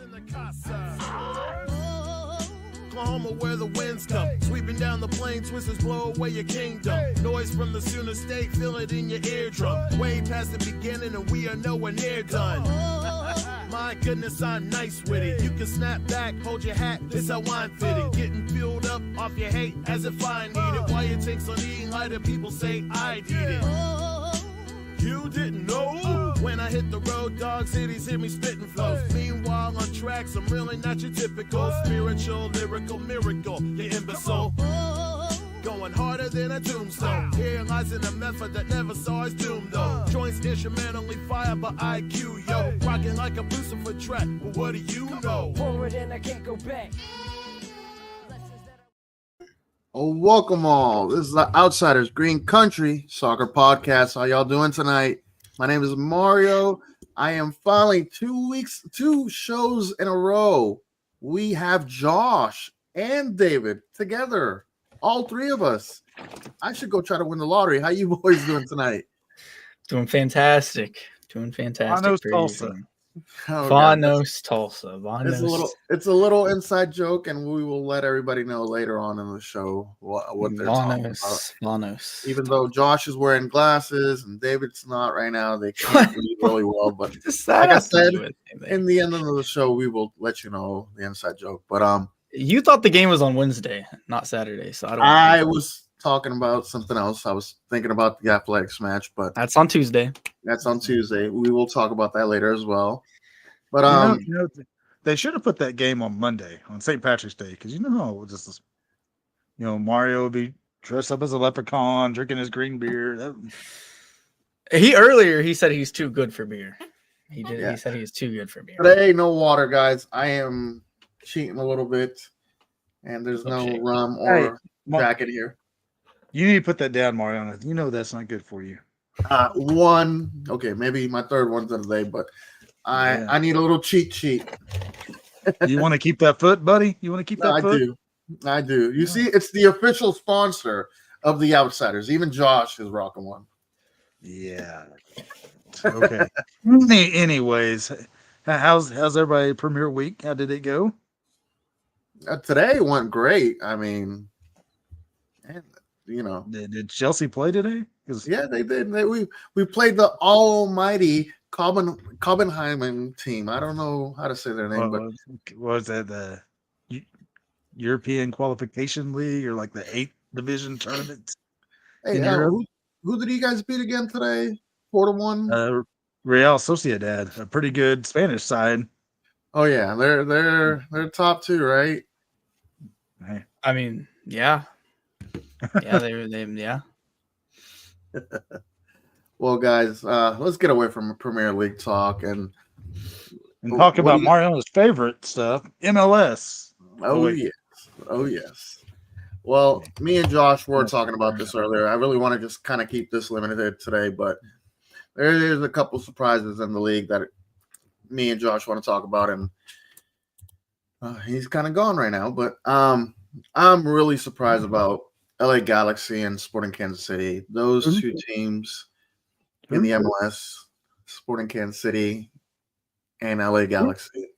in the casa. Oklahoma where the winds come. Sweeping down the plain, twisters blow away your kingdom. Noise from the Sooner State, feel it in your eardrum. Way past the beginning and we are nowhere near done. My goodness, I'm nice with it. You can snap back, hold your hat, it's how I'm fitting. Getting filled up off your hate as if I need it. Why your takes on eating lighter, people say I need it. You didn't know? When I hit the road, dog cities hear me spitting flows. Meanwhile, on tracks, I'm really not your typical spiritual, lyrical miracle, you imbecile. Going harder than a tombstone. Here lies in a method that never saw its doom, though. Joints instrumentally fired by IQ, yo. Rocking like a Lucifer track, but what do you know? Forward and I can't go back. Oh, welcome all. This is the Outsiders Green Country Soccer Podcast. How y'all doing tonight? My name is Mario. I am finally 2 shows in a row. We have Josh and David together. All three of us. I should go try to win the lottery. How you boys doing tonight? Doing fantastic. Vanos, Tulsa. Oh, Vanos, Tulsa. It's a little inside joke, and we will let everybody know later on in the show what they're talking about. Vanos. Even though Josh is wearing glasses and David's not right now, they can't read really well. But like I said, in the end of the show, we will let you know the inside joke. But you thought the game was on Wednesday, not Saturday, so I was talking about something else. I was thinking about the Athletics match, but that's on Tuesday. That's on Tuesday. We will talk about that later as well. But they should have put that game on Monday on St. Patrick's Day, because Mario would be dressed up as a leprechaun, drinking his green beer. He said he's too good for beer. He did. Yeah. He said he's too good for beer. Today, no water, guys. I am cheating a little bit, and there's no rum or jacket here. You need to put that down, Mario. You know that's not good for you. Maybe my third one today, but I need a little cheat sheet. You want to keep that foot, buddy? You want to keep that foot? I do. You see, it's the official sponsor of the Outsiders. Even Josh is rocking one. Yeah. Okay. Anyways, how's everybody Premier Week? How did it go? Today went great. I mean, did Chelsea play today? Yeah, they did. We played the almighty Copenhagen team. I don't know how to say their name, but was that the European Qualification League or like the 8th division tournament? Hey, who did you guys beat again today? 4-1. Real Sociedad, a pretty good Spanish side. Oh yeah, they're top 2, right? I mean, yeah. Yeah, yeah. Well, guys, let's get away from Premier League talk and talk about Mario's favorite stuff, MLS. Oh yes. Well, me and Josh were talking about this earlier. I really want to just kind of keep this limited today, but there's a couple surprises in the league that me and Josh want to talk about, and he's kind of gone right now. But I'm really surprised about LA Galaxy and Sporting Kansas City. Those two teams in the MLS, Sporting Kansas City and LA Galaxy,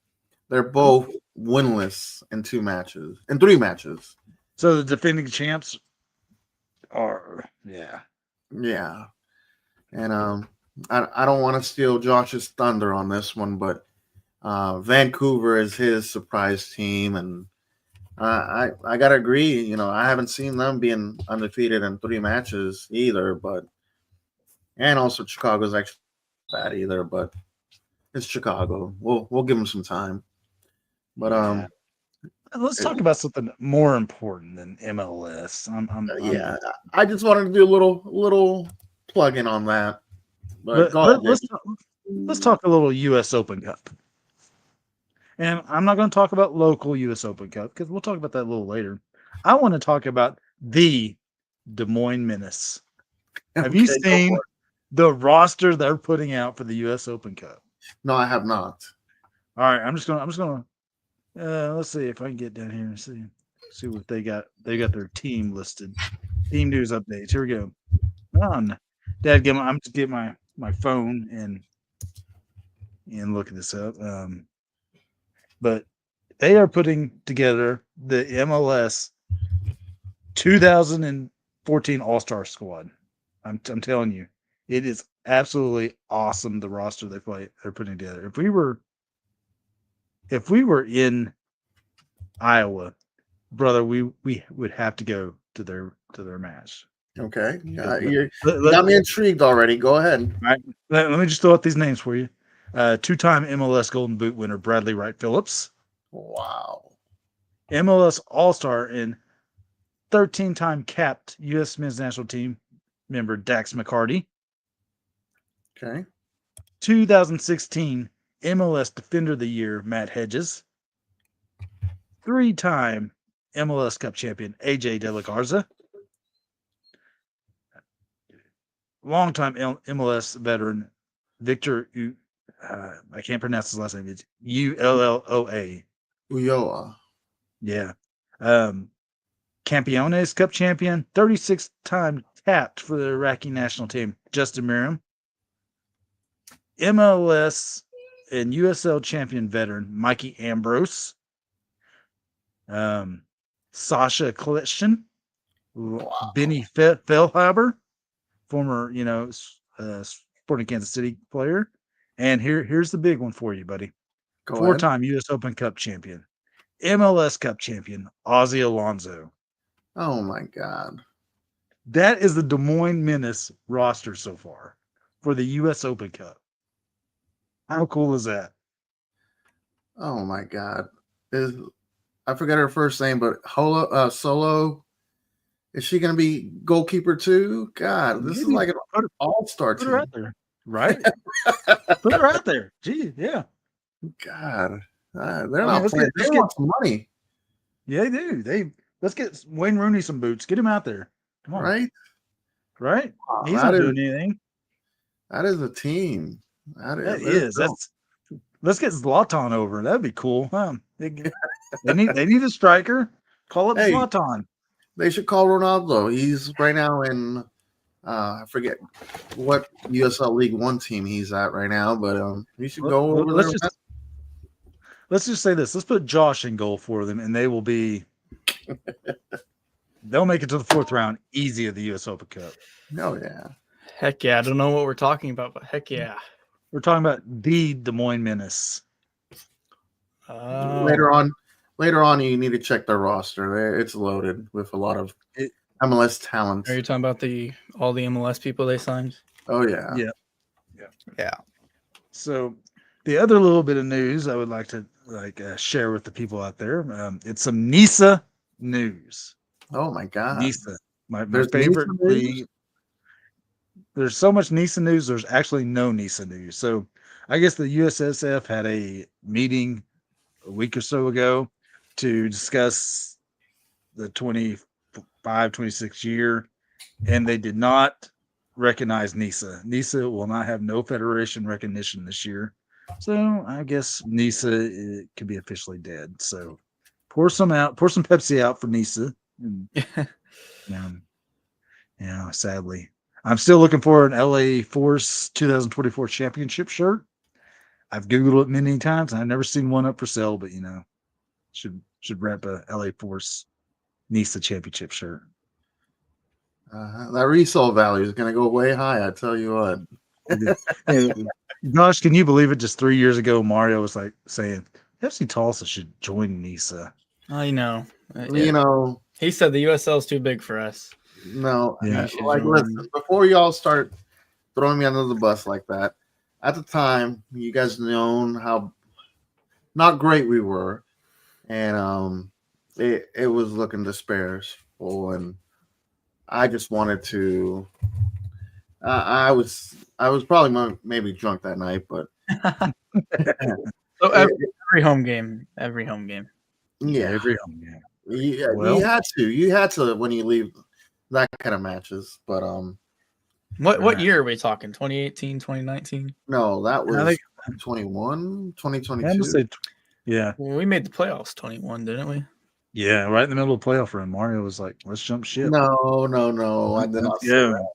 they're both winless in 3 matches. So the defending champs are, yeah. And I don't want to steal Josh's thunder on this one, but Vancouver is his surprise team, and I gotta agree. I haven't seen them being undefeated in 3 matches either, and also Chicago's actually not bad either, but it's Chicago. We'll give them some time. But let's talk about something more important than MLS. I just wanted to do a little plug in on that. But let's talk a little U.S. Open Cup. And I'm not going to talk about local U.S. Open Cup because we'll talk about that a little later. I want to talk about the Des Moines Menace. Have you seen the roster they're putting out for the U.S. Open Cup? No, I have not. All right, I'm just gonna. Let's see if I can get down here and see what they got. They got their team listed. Team news updates. Here we go. Dadgummit, I'm just getting my phone and look this up. but they are putting together the MLS 2014 All-Star squad. I'm telling you, it is absolutely awesome. The roster they're putting together. If we were in Iowa, brother, we would have to go to their match. Okay. Let- You let- got me intrigued already. Go ahead. Right. Let me just throw out these names for you. Two-time MLS Golden Boot winner Bradley Wright Phillips, Wow. MLS All-Star and 13-time capped U.S. men's national team member Dax McCarty, Okay. 2016 MLS Defender of the Year Matt Hedges, 3-time MLS Cup champion AJ De La Garza, longtime MLS veteran Victor I can't pronounce his last name. It's Ulloa. Uyoa. Yeah. Campeones Cup champion, 36-time capped for the Iraqi national team, Justin Merriam. MLS and USL champion veteran, Mikey Ambrose. Sasha Klitschin. Wow. Benny Fehlhaber, former, Sporting Kansas City player. And here's the big one for you, buddy. Go ahead. 4-time U.S. Open Cup champion, MLS Cup champion, Ozzy Alonso. Oh my God. That is the Des Moines Menace roster so far for the U.S. Open Cup. How cool is that? Oh my God. I forgot her first name, but Solo. Is she going to be goalkeeper too? God, this is like an all-star Put her team. out there, right? Put her out there. Gee, yeah. God, they're I mean, not playing. They want some money, Yeah, they do. Let's get Wayne Rooney some boots. Get him out there. Come on, right? right? Wow, He's not doing anything. That is a team. That Is. Let's get Zlatan over. That'd be cool. Huh? They need a striker. Call up Hey. Zlatan. They should call Ronaldo. He's right now in I forget what USL League One team he's at right now, but you should go over there. Let's just say this. Let's put Josh in goal for them, and they will be. They'll make it to the 4th round easy of the U.S. Open Cup. Oh yeah. Heck yeah. I don't know what we're talking about, but heck yeah. We're talking about the Des Moines Menace. Later on, you need to check their roster. It's loaded with a lot of MLS talent. Are you talking about all the MLS people they signed? Oh yeah. Yeah. So the other little bit of news I would like to share with the people out there, it's some NISA news. Oh my God. NISA, my There's favorite NISA news? league. There's so much NISA news. There's actually no NISA news. So I guess the USSF had a meeting a week or so ago to discuss the 25-26 year, and they did not recognize NISA. NISA will not have no federation recognition this year. So I guess NISA could be officially dead. So pour some Pepsi out for NISA. And, sadly. I'm still looking for an LA Force 2024 championship shirt. I've Googled it many times and I've never seen one up for sale, but should rep a LA Force NISA championship shirt. That resale value is going to go way high. I tell you what. Gosh, can you believe it? Just 3 years ago, Mario was like saying FC Tulsa should join NISA. I know. You know, he said the USL is too big for us. No, Yeah. listen, before y'all start throwing me under the bus like that, at the time, you guys know how not great we were, and it was looking disparageful, and I just wanted to. I was probably maybe drunk that night, but So every home game. yeah, Every home game. yeah, Well- you had to when you leave that kind of matches, but What year are we talking? 2018, 2019? no, that was I think- 2022. I'm gonna say, yeah, Well, we made the playoffs 21, didn't we? yeah, right in the middle of the playoff run. Mario was like, "Let's jump ship." No, I did not Let's say go. that.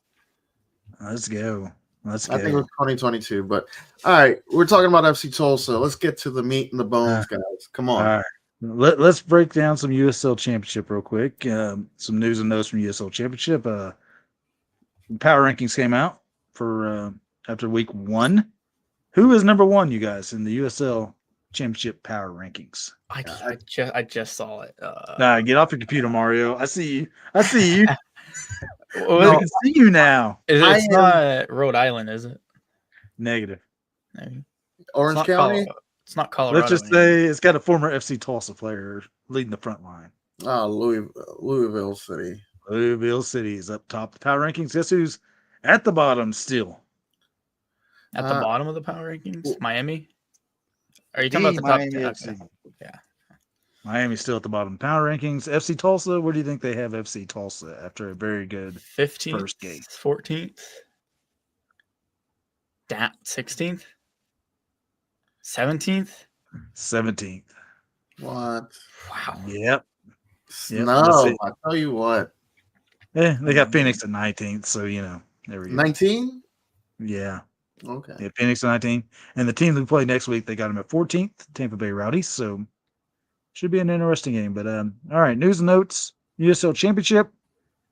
Let's go. Let's I think it go. was 2022. But all right, we're talking about FC Tulsa. Let's get to the meat and the bones, guys. Come All on. right. Let's break down some USL Championship real quick. Some news and notes from USL Championship. Power rankings came out for after week 1. Who is number 1, you guys, in the USL Championship power rankings? I just saw it. Nah, get off your computer, Mario. I see you. I see you. Well, I can see you now. it's not Rhode Island, is it? Negative. Maybe. Orange County? It's not Colorado. Let's just say it's got a former FC Tulsa player leading the front line. Oh, Louisville City. Louisville City is up top the power rankings. Guess who's at the bottom still? At the bottom of the power rankings? Miami? Are you The talking about the Miami top? FC. Yeah. Miami's still at the bottom of the power rankings. FC Tulsa, where do you think they have FC Tulsa after a very good 15th, first game? 14th, 16th, 17th. 17th. What? Wow. Yep. No, I tell you what. They got Phoenix at 19th, so there we go. 19? Yeah. Okay. Yeah, Phoenix at 19. And the team who play next week, they got them at 14th, Tampa Bay Rowdies. So should be an interesting game. But all right, news and notes. USL Championship.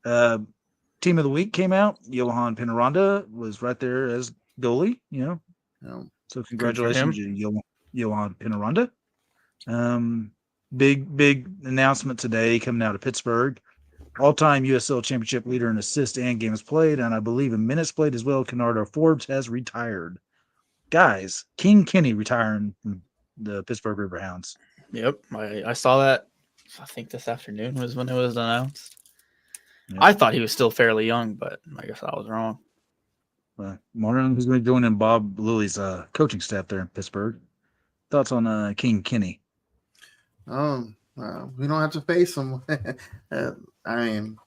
Team of the week came out. Johan Penaranda was right there as goalie, Yeah. So congratulations, Johan Penaranda. Big announcement today coming out of Pittsburgh. All-time USL Championship leader in assists and games played, and I believe in minutes played as well. Kennardo Forbes has retired. Guys, King Kenny retiring from the Pittsburgh Riverhounds. Yep. I saw that. I think this afternoon was when it was announced. Yep. I thought he was still fairly young, but I guess I was wrong. Martin, who's going to be joining Bob Lilly's coaching staff there in Pittsburgh. Thoughts on King Kenny? We don't have to face him. I mean,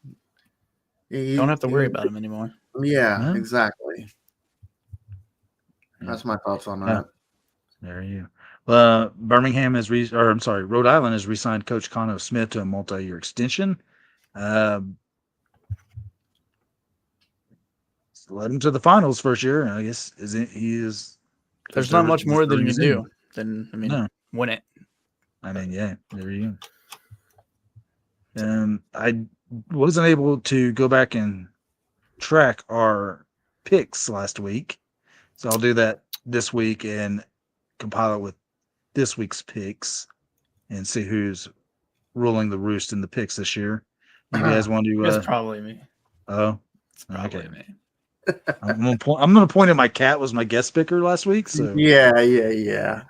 Don't have to worry about him anymore. Yeah, exactly. That's my thoughts on that. There you Birmingham has Rhode Island has re-signed Coach Connor Smith to a multi-year extension. Led him to the finals first year. I guess There's not much more than you can do than win it. Yeah, there you go. I wasn't able to go back and track our picks last week, so I'll do that this week and compile it with this week's picks and see who's ruling the roost in the picks this year. You guys want to? It's probably me. Oh, it's probably me. I'm gonna point at my cat was my guest picker last week. So yeah.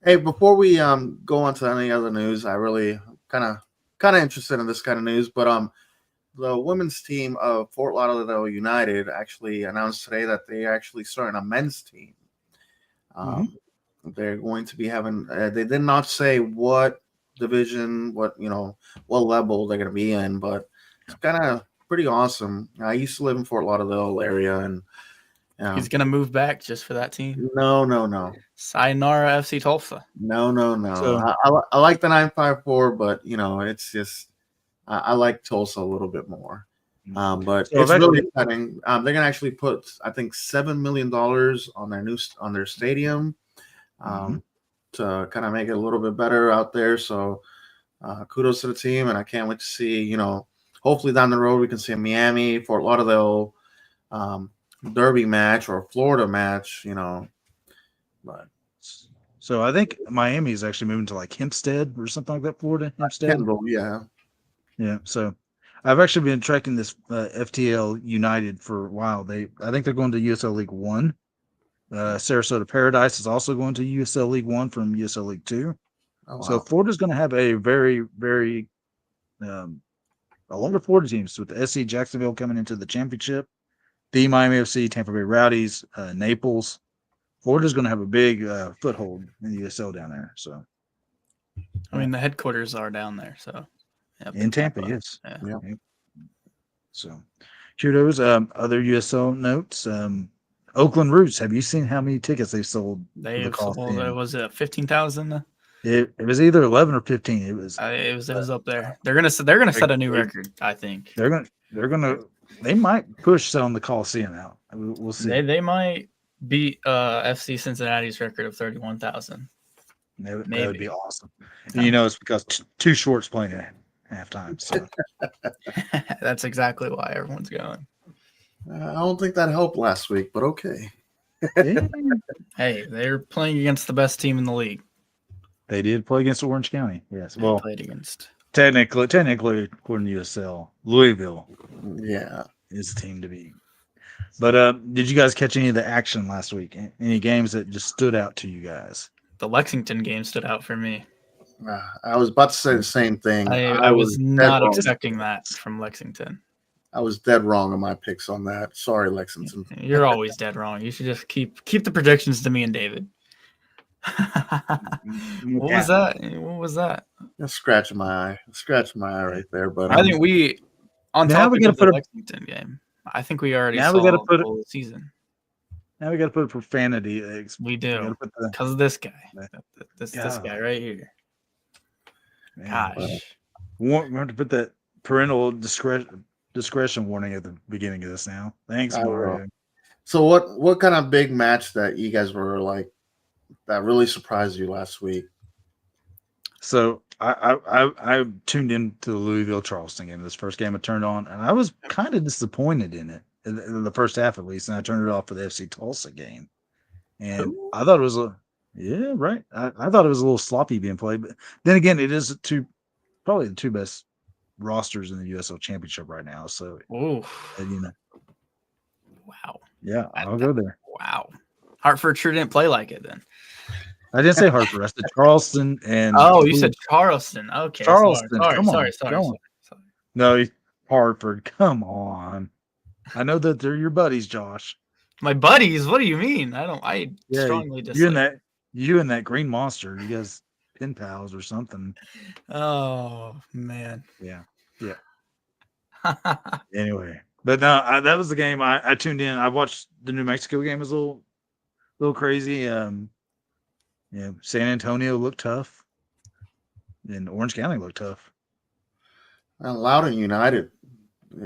Hey, before we go on to any other news, I really kind of interested in this kind of news. But the women's team of Fort Lauderdale United actually announced today that they are actually starting a men's team. They're going to be having. They did not say what division, what level they're going to be in, but it's kind of pretty awesome. I used to live in Fort Lauderdale area, and he's going to move back just for that team. No. Sayonara FC Tulsa. No. So, I like the 954, but it's just I like Tulsa a little bit more. But it's really exciting. They're going to actually put, I think, $7 million on their stadium to kind of make it a little bit better out there. So kudos to the team, and I can't wait to see. Hopefully down the road we can see a Miami, Fort Lauderdale derby match or a Florida match. But so I think Miami is actually moving to like Hempstead or something like that. Florida Hempstead. Kendall, yeah. So I've actually been tracking this FTL United for a while. I think they're going to USL League One. Sarasota Paradise is also going to USL League One from USL League Two. Oh, wow. So Florida's going to have a very, very a lot of Florida teams with the SC Jacksonville coming into the championship, the Miami FC, Tampa Bay Rowdies, Naples. Florida's going to have a big foothold in the USL down there. So, I mean, the headquarters are down there. So, in Tampa, yes. Yeah. So, kudos. Other USL notes. Oakland Roots. Have you seen how many tickets they've sold? They've sold. Was it 15,000? It was either 11 or 15. It was up there. They're gonna set a new record. I think they might push selling the Coliseum out. We'll see. They might beat FC Cincinnati's record of 31,000. That would be awesome. And it's because two shorts playing at halftime. So that's exactly why everyone's going. I don't think that helped last week, but okay. Yeah. Hey, they're playing against the best team in the league. They did play against Orange County. Yes. They Well, played against. Technically, according to USL, Louisville is the team to beat. But did you guys catch any of the action last week? Any games that just stood out to you guys? The Lexington game stood out for me. I was about to say the same thing. I was not expecting that from Lexington. I was dead wrong on my picks on that. Sorry, Lexington. You're always dead wrong. You should just keep the predictions to me and David. What was that? Just scratching my eye right there. But I think we on top of the Lexington game. I think we already saw the whole season. Now we got to put it for profanity. We do because of this guy. This guy right here. Gosh, we have to put that parental discretion warning at the beginning of this now. Thanks, Mario. So what kind of big match that you guys were like that really surprised you last week? So I tuned into the Louisville Charleston game. This first game I turned on, and I was kind of disappointed in it in the first half at least, and I turned it off for the FC Tulsa game. And I thought it was I thought it was a little sloppy being played, but then again, it is probably the two best rosters in the USL Championship right now. So, wow, yeah, I'll go there. Wow, Hartford sure didn't play like it then. I didn't say Hartford. I said Charleston and. Oh, you said Charleston. Okay, Charleston. Sorry. No, Hartford. Come on. I know that they're your buddies, Josh. My buddies? What do you mean? I strongly dislike. You and that green monster. You guys pen pals or something. Oh man. Yeah. Anyway, but no, that was the game I tuned in. I watched the New Mexico game. It was a little crazy. San Antonio looked tough, and Orange County looked tough. Loudoun United.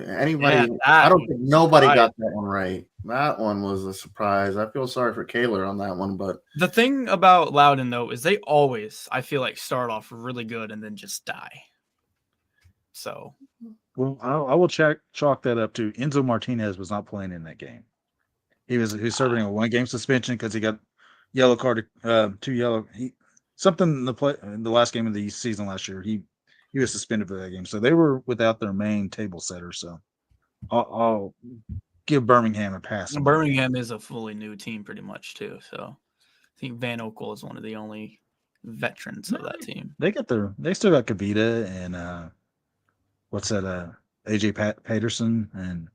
Anybody? I don't think nobody got that one right. That one was a surprise. I feel sorry for Kaler on that one, but the thing about Loudoun though is they always, I feel like, start off really good and then just die. So, well, I will chalk that up to Enzo Martinez was not playing in that game. He was serving a 1-game suspension because he got yellow card, 2 yellow. Something in the last game of the season last year. He was suspended for that game, so they were without their main table setter. So I'll give Birmingham a pass. Birmingham is a fully new team, pretty much too. So I think Van Okel is one of the only veterans of that team. They still got Kavita and what's that? AJ Patterson and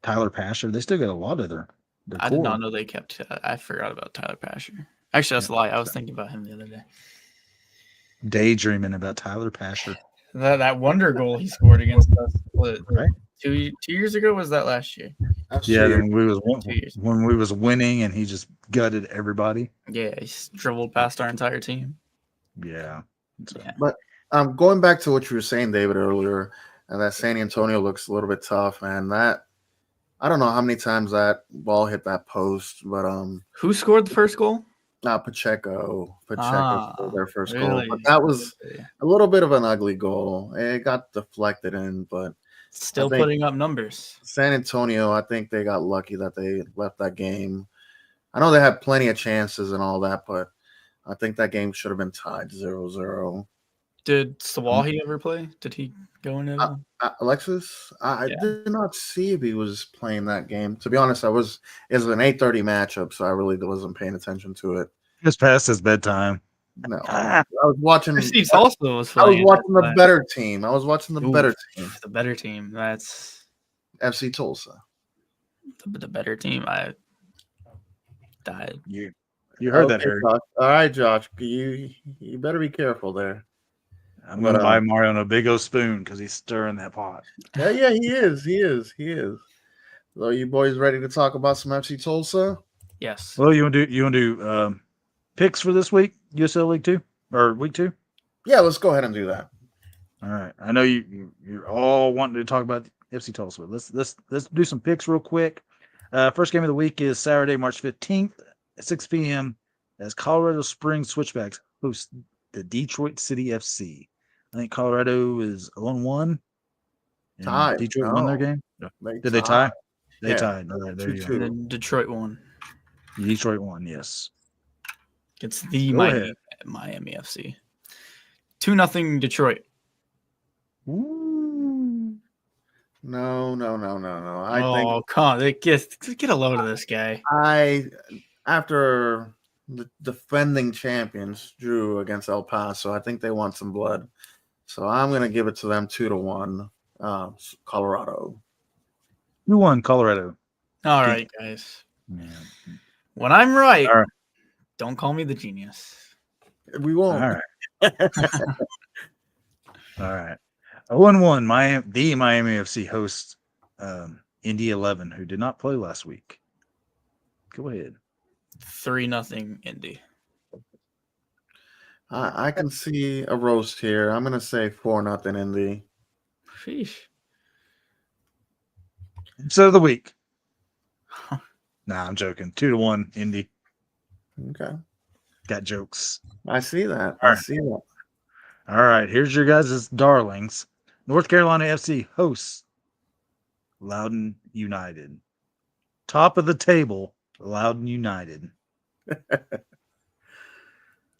Tyler Pasher. They still got a lot of their I did not know they kept. I forgot about Tyler Pasher. Actually, that's a lie. I was thinking about him the other day. Daydreaming about Tyler Pasher. That wonder goal he scored against us, right? 2 years ago, was that last year? When we was winning and he just gutted everybody. Yeah, he dribbled past our entire team. Yeah. But going back to what you were saying, David, earlier, and that San Antonio looks a little bit tough, man. I don't know how many times that ball hit that post, but who scored the first goal? Pacheco scored their first goal, but that was a little bit of an ugly goal. It got deflected in, but still putting up numbers. San Antonio, I think they got lucky that they left that game. I know they had plenty of chances and all that, but I think that game should have been tied 0-0. Did Sawahi ever play? Did he go in it? Alexis? I did not see if he was playing that game. To be honest, it was an 8:30 matchup, so I really wasn't paying attention to it. Just past his bedtime. No, I was watching. Steve also was I was watching the better team. The better team. That's FC Tulsa. The better team. I died. You heard that, Harry. Josh. All right, Josh. You better be careful there. I'm going to buy Mario on a big old spoon because he's stirring that pot. Yeah, he is. So you boys ready to talk about some FC Tulsa? Yes. Well, you want to do picks for this week, USL League 2 or Week 2? Yeah, let's go ahead and do that. All right. I know you're all wanting to talk about FC Tulsa. Let's do some picks real quick. First game of the week is Saturday, March 15th at 6 p.m. as Colorado Springs Switchbacks host the Detroit City FC. I think Colorado is 0-1. And Tied. Detroit won their No, game. they Did they tie? tied. They Yeah. tied. All right, there you 2-2. go. And then Detroit won Detroit won. Yes. against the Go mighty ahead. Miami FC. 2-0 Detroit. Ooh. No. Oh, come on. Get a load of this guy. After the defending champions drew against El Paso, I think they want some blood. So I'm going to give it to them 2-1, Colorado. Who won Colorado? All right, guys. Yeah. When I'm right, All right. don't call me the genius. We won't. All right. All right. 0-1. The Miami FC hosts Indy 11, who did not play last week. Go ahead. 3-0 Indy. I can see a roast here. I'm going to say 4-0 Indy. Sheesh. So of the week. Nah, I'm joking. 2-1 Indy. Okay. Got jokes. I see that. All I right. see that. All right. Here's your guys' darlings. North Carolina FC hosts Loudoun United. Top of the table, Loudoun United.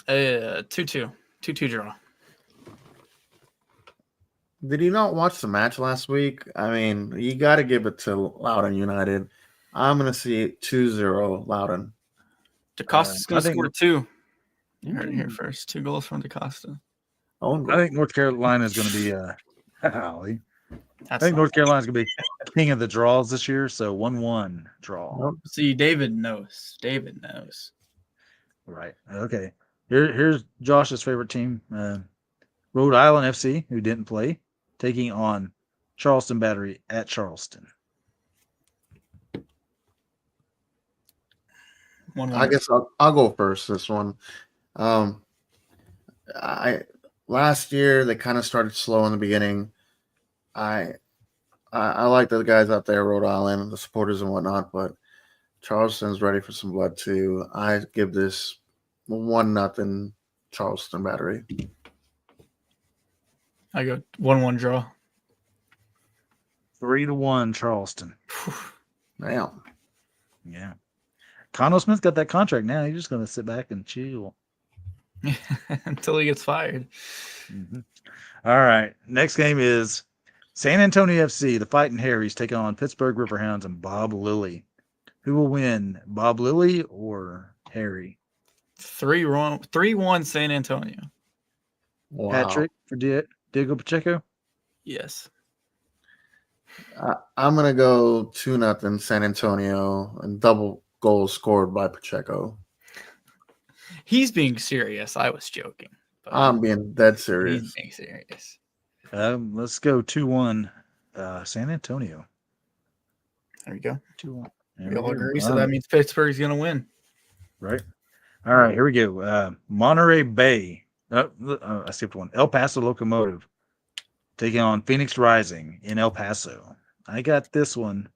2-2. 2-2 draw. Did you not watch the match last week? I mean, you got to give it to Loudoun United. I'm going to see it 2-0 Loudoun. DaCosta's going I to think- score 2. You heard it here first. 2 goals from DaCosta. Own I think North Carolina is going to be Holly. I That's think not- North Carolina is going to be king of the draws this year, so 1-1 draw. Nope. See, David knows. David knows. Right. Okay. Here's Josh's favorite team, Rhode Island FC, who didn't play, taking on Charleston Battery at Charleston. 1-1. I guess I'll go first this one. Last year they kind of started slow in the beginning. I like the guys out there, Rhode Island, the supporters and whatnot, but Charleston's ready for some blood too. I give this 1-0 Charleston Battery. I go 1-1 draw. 3-1 Charleston. Damn. Yeah. Conno Smith's got that contract now. He's just going to sit back and chill. Until he gets fired. Mm-hmm. All right. Next game is San Antonio FC, the Fighting Harrys, taking on Pittsburgh Riverhounds and Bob Lilly. Who will win, Bob Lilly or Harry? 3-1 San Antonio. Wow. Patrick for Diego Pacheco? Yes. I'm going to go 2-0 San Antonio and double goals scored by Pacheco. He's being serious. I was joking. But I'm being dead he's serious. being serious. Let's go 2-1 San Antonio. There we go. 2-1. We all agree, so that means Pittsburgh's going to win. Right. All right, here we go. Monterey Bay. I skipped one. El Paso Locomotive taking on Phoenix Rising in El Paso. I got this one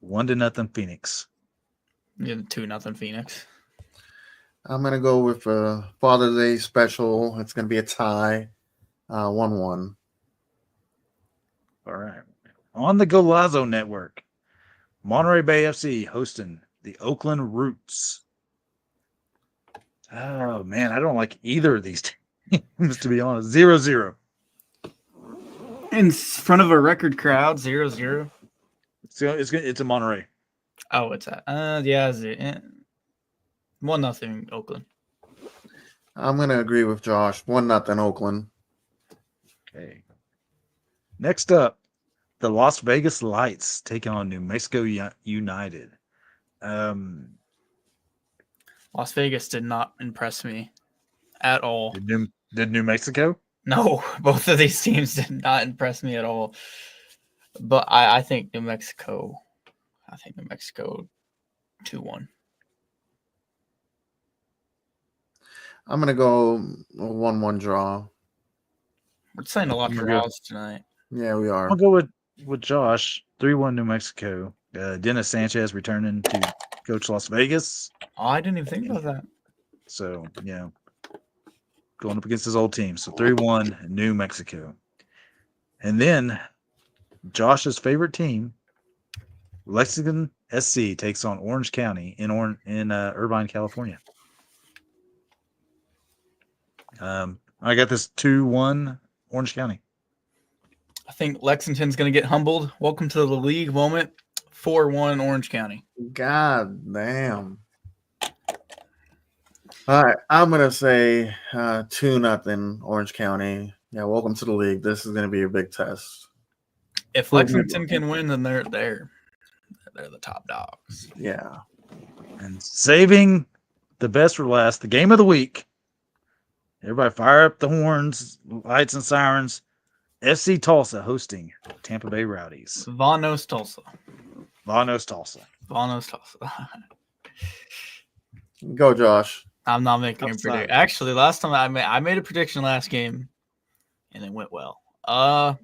1-0 Phoenix. Yeah, 2-0 Phoenix. I'm going to go with Father's Day special. It's going to be a tie, 1-1. All right. On the Golazo Network, Monterey Bay FC hosting the Oakland Roots. Oh, man, I don't like either of these teams, to be honest. 0-0. In front of a record crowd, 0-0. It's a Monterey. Oh, it's at 1-0 Oakland. I'm going to agree with Josh. 1-0 Oakland. Okay. Next up, the Las Vegas Lights taking on New Mexico United. Las Vegas did not impress me at all. Did New Mexico? No, both of these teams did not impress me at all. But I think New Mexico 2-1. I'm going to go 1-1 draw. We're saying a lot of You're good. draws tonight. Yeah, we are. I'll go with with Josh, 3-1 New Mexico. Dennis Sanchez returning to coach Las Vegas. Oh, I didn't even think about that. So, going up against his old team. So 3-1 New Mexico. And then Josh's favorite team, Lexington SC, takes on Orange County in Irvine, California. I got this 2-1 Orange County. I think Lexington's going to get humbled. Welcome to the league moment. 4-1 Orange County. God damn. All right, I'm gonna say 2-0 Orange County. Yeah, welcome to the league. This is gonna be a big test. If Lexington can win, then they're the top dogs. Yeah. And saving the best for last, the game of the week. Everybody fire up the horns, lights and sirens. FC Tulsa hosting Tampa Bay Rowdies. Vanos Tulsa. Vanos Tulsa. Vanos Tulsa. Go, Josh. I'm not making a prediction. Actually, last time I made a prediction last game, and it went well. 2-0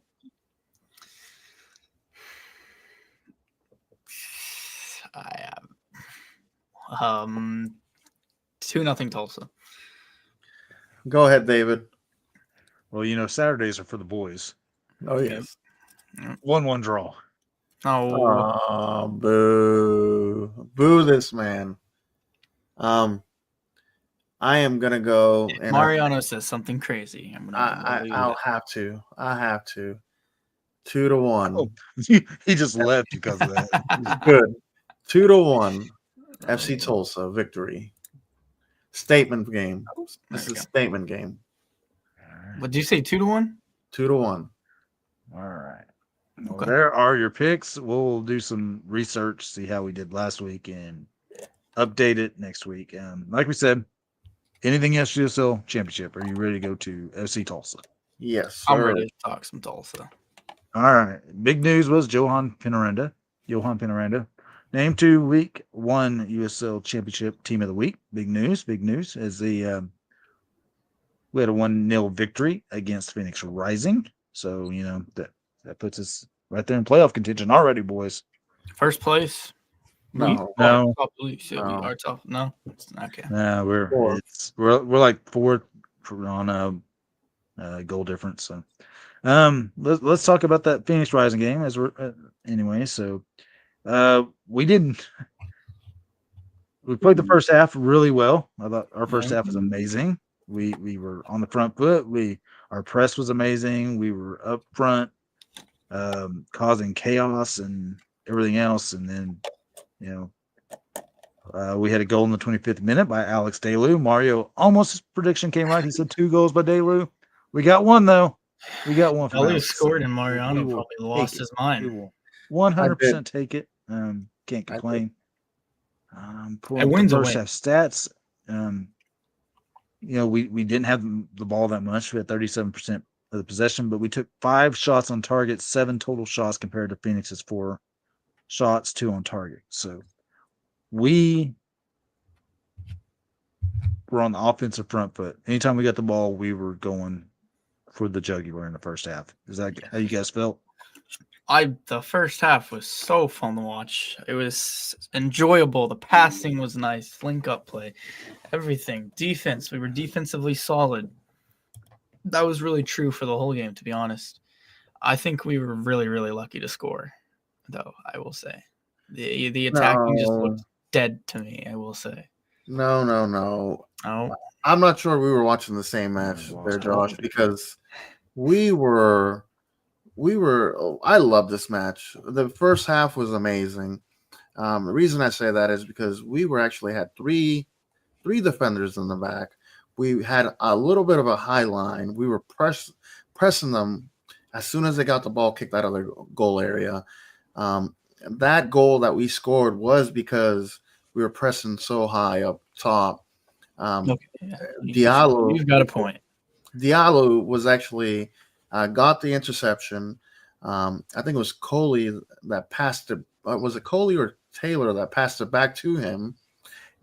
Tulsa. Go ahead, David. Well, Saturdays are for the boys. Oh, yes. 1-1 draw. Oh, boo. Boo this man. I am going to go. If Mariano says something crazy, I'll have to. I have to. 2-1. Oh, he just left because of that. Good. 2-1. FC Tulsa victory. Statement game. This is a statement game. What did you say? 2-1? 2-1. All right. Okay. Well, there are your picks. We'll do some research, see how we did last week, and update it next week. Like we said, anything SGSL championship. Are you ready to go to FC Tulsa? Yes, sir. I'm ready to talk some Tulsa. All right. Big news was Johan Pinaranda, named to Week 1 USL Championship Team of the Week. Big news. As we had a 1-0 victory against Phoenix Rising. So, that puts us right there in playoff contention already, boys. First place? No. No. Top league. So we are top. No? Okay. No, we're like fourth on a goal difference. So, let's talk about that Phoenix Rising game as we're anyway. So, we played the first half really well. I thought our first half was amazing. We were on the front foot. Our press was amazing. We were up front, causing chaos and everything else. And then, we had a goal in the 25th minute by Alex Delu. Mario, almost his prediction came right. He said 2 goals by Delu. We got one, though. We got one from Delu scored, and Mariano probably lost his mind. We will 100% take it. Can't complain. Pulling wins the a first win. half stats. We didn't have the ball that much. We had 37% of the possession, but we took 5 shots on target, 7 total shots compared to Phoenix's 4 shots, 2 on target. So we were on the offensive front foot. Anytime we got the ball, we were going for the jugular in the first half. Is that how you guys felt? The first half was so fun to watch. It was enjoyable. The passing was nice. Link up play. Everything. Defense. We were defensively solid. That was really true for the whole game, to be honest. I think we were really, really lucky to score, though, I will say. The attacking just looked dead to me, I will say. No. Oh. I'm not sure we were watching the same match there, Josh, because we were I love this match. The first half was amazing. The reason I say that is because we had three defenders in the back. We had a little bit of a high line. We were pressing them as soon as they got the ball kicked out of their goal area. That goal that we scored was because we were pressing so high up top. Diallo, you've got a point. Diallo was actually got the interception. I think it was Coley that passed it. Was it Coley or Taylor that passed it back to him?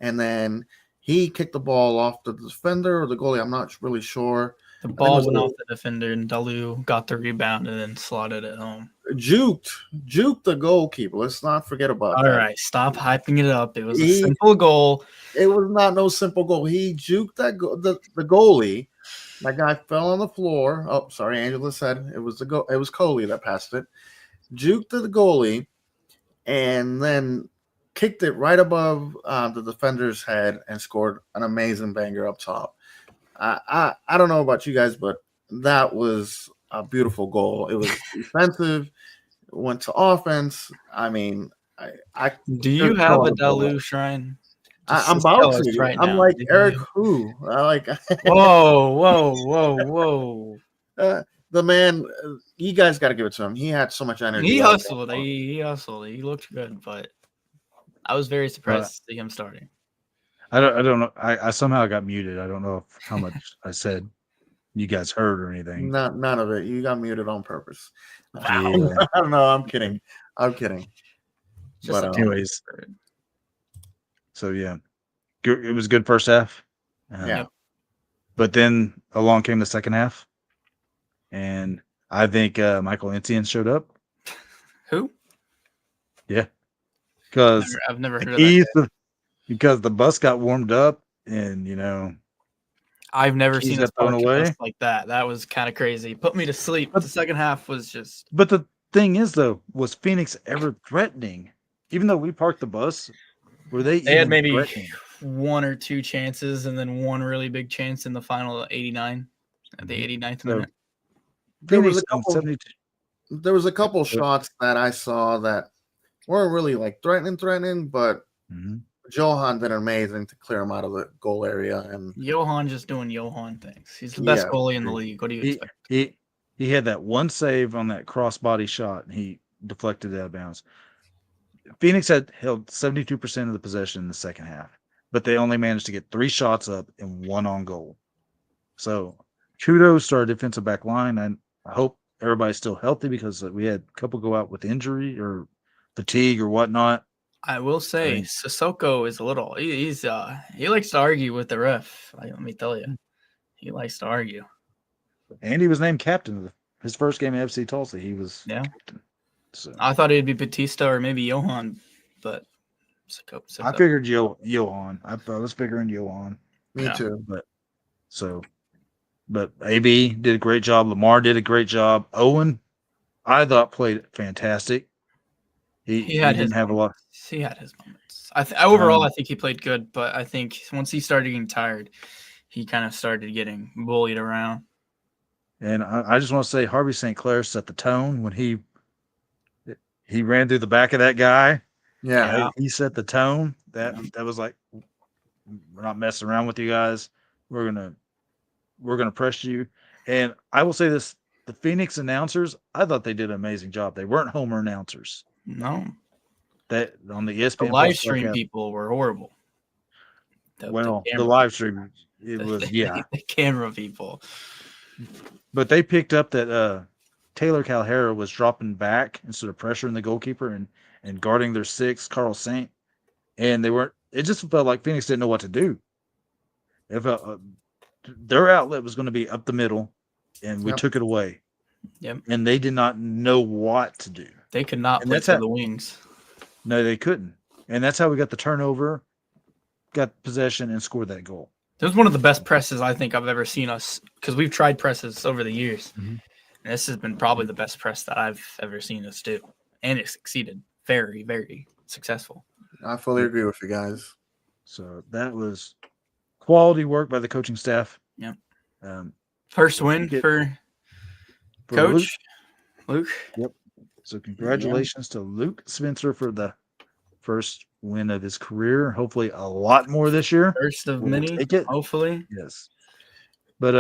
And then he kicked the ball off the defender or the goalie. I'm not really sure. The ball went off the defender, and Dalu got the rebound and then slotted it home. juked the goalkeeper. Let's not forget about All that. right, stop hyping it up. It was a simple goal. It was not no simple goal. He juked the goalie. That guy fell on the floor. Oh, sorry, Angela said it was it was Coley that passed it. Juked the goalie, and then kicked it right above the defender's head and scored an amazing banger up top. I don't know about you guys, but that was a beautiful goal. It was defensive, went to offense. I mean, Do you have a Dalu shrine? I'm Just about tell us to. right I'm now. like Do Eric you? Who. I like Whoa. the man. You guys got to give it to him. He had so much energy. He hustled. He hustled. He looked good, but I was very surprised to see him starting. I don't know. I somehow got muted. I don't know how much I said you guys heard or anything. None of it. You got muted on purpose. Yeah. No, I'm kidding. Just But anyways, so yeah, it was good first half. yeah. But then along came the second half, and I think Michael Entienne showed up. Who? Yeah, because I've never heard of that. Because the bus got warmed up, and I've never keys seen got a thrown away like that. That was kind of crazy. Put me to sleep. The second half was just. But the thing is, though, was Phoenix ever threatening? Even though we parked the bus, were they? They had maybe threatening? one or two chances, and then one really big chance in the final 89, at the 89th minute. There Phoenix was a on couple. 72. There was a couple shots that I saw that weren't really like threatening, but Johan did amazing to clear him out of the goal area. And Johan just doing Johan things. He's the best goalie in the league. What do you expect? He had that one save on that crossbody shot, and he deflected it out of bounds. Phoenix had held 72% of the possession in the second half, but they only managed to get 3 shots up and 1 on goal. So kudos to our defensive back line, and I hope everybody's still healthy because we had a couple go out with injury or fatigue or whatnot. I will say, Sissoko is a little. He likes to argue with the ref. Let me tell you, he likes to argue. And he was named captain of his first game at FC Tulsa. He was captain. So I thought it'd be Batista or maybe Johan, but Sissoko. I figured Johan. I was figuring Johan. Me too. But AB did a great job. Lamar did a great job. Owen, I thought played fantastic. He didn't have a lot. He had his moments. Overall, I think he played good, but I think once he started getting tired, he kind of started getting bullied around. And I just want to say Harvey St. Clair set the tone when he ran through the back of that guy. Yeah. He set the tone. That was like, we're not messing around with you guys. We're gonna press you. And I will say this: the Phoenix announcers, I thought they did an amazing job. They weren't Homer announcers. No. That on the ESPN the live stream people were horrible. The live stream, it was the camera people. But they picked up that Taylor Calhera was dropping back instead of pressuring the goalkeeper and guarding their 6, Carl Saint, and they weren't. It just felt like Phoenix didn't know what to do. It felt their outlet was going to be up the middle, and we took it away. Yep. And they did not know what to do. They could not play to the wings. No, they couldn't. And that's how we got the turnover, got possession, and scored that goal. It was one of the best presses I think I've ever seen us, because we've tried presses over the years. And this has been probably the best press that I've ever seen us do. And it succeeded. Very, very successful. I fully agree with you guys. So that was quality work by the coaching staff. Yep. First win for Coach Luke. Yep. So congratulations to Luke Spencer for the first win of his career. Hopefully a lot more this year. First of many, hopefully. Yes. But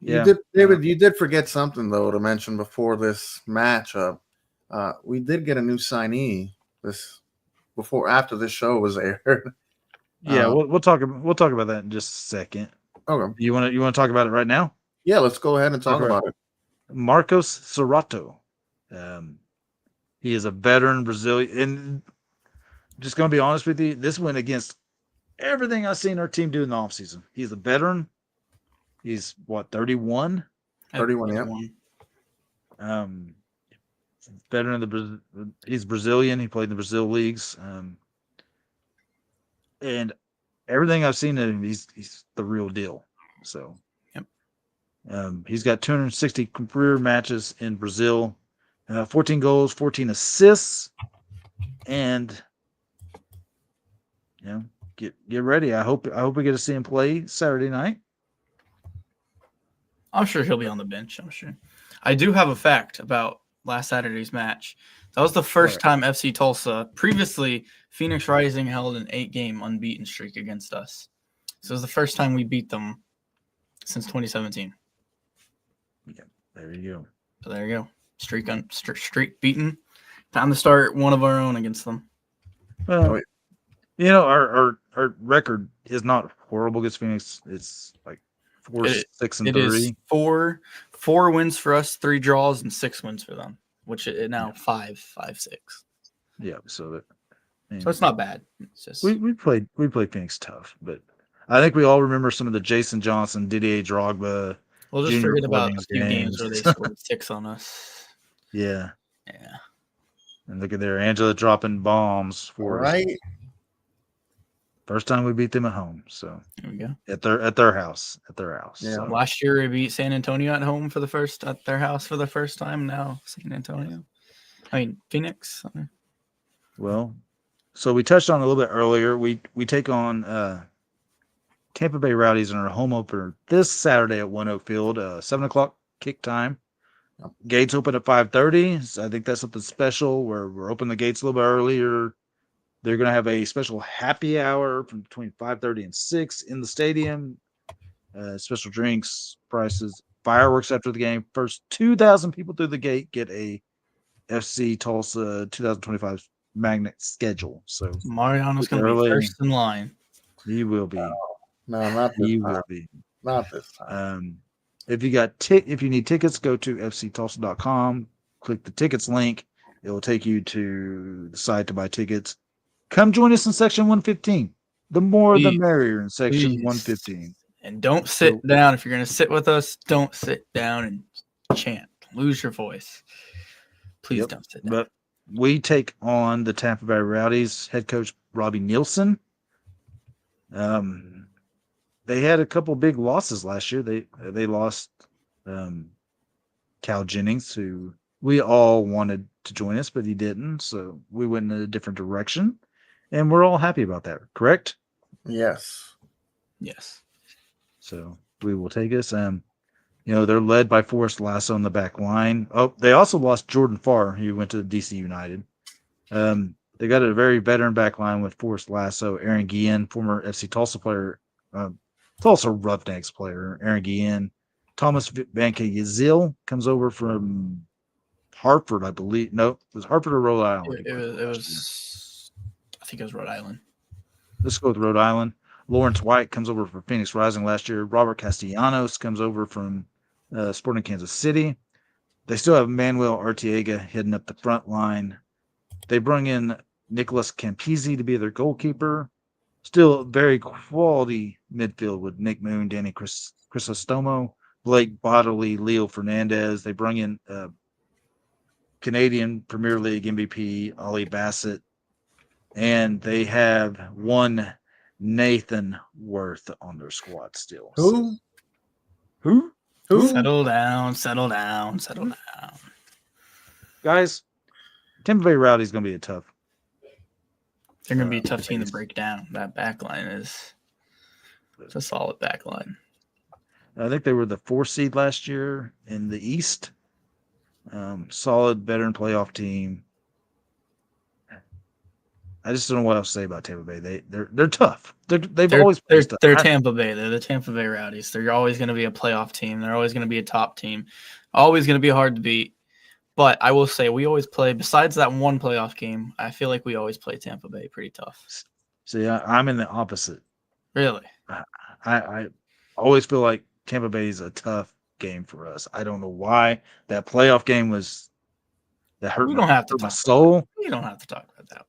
you did, David, you did forget something though to mention before this matchup. We did get a new signee after this show was aired. Yeah, we'll talk about that in just a second. Okay. You want to talk about it right now? Yeah, let's go ahead and talk about it. Marcos Serrato. He is a veteran Brazilian, and just going to be honest with you, this went against everything I've seen our team do in the offseason. He's a veteran. He's 31? 31, yeah. veteran of he's Brazilian. He played in the Brazil leagues. And everything I've seen of him, he's the real deal. So, Yep. He's got 260 career matches in Brazil, 14 goals, 14 assists, and get ready. I hope we get to see him play Saturday night. I'm sure he'll be on the bench. I'm sure. I do have a fact about last Saturday's match. That was the first time FC Tulsa, previously Phoenix Rising, held an 8-game unbeaten streak against us. So it was the first time we beat them since 2017. Yeah, there you go. So there you go. Streak beaten. Time to start one of our own against them. Well, our record is not horrible against Phoenix. It's like 4-6-3. It is four wins for us, 3 draws, and 6 wins for them. Which it now 5-6. Yeah, so it's not bad. It's just we played Phoenix tough, but I think we all remember some of the Jason Johnson, Didier Drogba. We'll just forget about a few games where they scored 6 on us. Yeah. Yeah. And look at there, Angela dropping bombs for us. First time we beat them at home. So there we go. At their house. Yeah. So. Last year we beat San Antonio at home at their house for the first time. Now San Antonio. Phoenix. Well, so we touched on it a little bit earlier. We take on Tampa Bay Rowdies in our home opener this Saturday at One Oak Field, 7:00 kick time. Gates open at 5:30. So I think that's something special where we're opening the gates a little bit earlier. They're going to have a special happy hour from between 5:30 and 6 in the stadium. Special drinks, prices, fireworks after the game. First 2,000 people through the gate get a FC Tulsa 2025 magnet schedule. So Mariano's going to be first in line. He will be. No, not this time. Will be. Not this time. If you need tickets, go to fctulsa.com. Click the tickets link. It will take you to the site to buy tickets. Come join us in section 115. The more the merrier in section 115. And don't sit down. If you're going to sit with us, don't sit down and chant. Lose your voice. Please don't sit down. But we take on the Tampa Bay Rowdies head coach Robbie Nielsen. They had a couple big losses last year. They lost Cal Jennings, who we all wanted to join us, but he didn't. So we went in a different direction. And we're all happy about that, correct? Yes. So we will take us. They're led by Forrest Lasso on the back line. Oh, they also lost Jordan Farr, who went to DC United. They got a very veteran back line with Forrest Lasso, Aaron Guillen, former FC Tulsa player, Tulsa Roughnecks player, Aaron Guillen. Thomas Van Yazil comes over from Hartford, I believe. No, it was Hartford or Rhode Island. It was I think it was Rhode Island. Let's go with Rhode Island. Lawrence White comes over from Phoenix Rising last year. Robert Castellanos comes over from Sporting Kansas City. They still have Manuel Arteaga heading up the front line. They bring in Nicholas Campisi to be their goalkeeper. Still very quality midfield with Nick Moon, Danny Crisostomo, Blake Bodley, Leo Fernandez. They bring in Canadian Premier League MVP Ollie Bassett. And they have one Nathan Worth on their squad still. Who? Settle down. Guys, Tampa Bay Rowdy is going to be They're going to be a tough team to break down. That back line it's a solid back line. I think they were the 4th seed last year in the East. Solid veteran playoff team. I just don't know what else to say about Tampa Bay. They're tough. They're always tough. They're Tampa Bay. They're the Tampa Bay Rowdies. They're always going to be a playoff team. They're always going to be a top team. Always going to be hard to beat. But I will say we always play. Besides that one playoff game, I feel like we always play Tampa Bay pretty tough. See, I'm in the opposite. Really? I always feel like Tampa Bay is a tough game for us. I don't know why. That playoff game that hurt my soul. We don't have to talk about that one.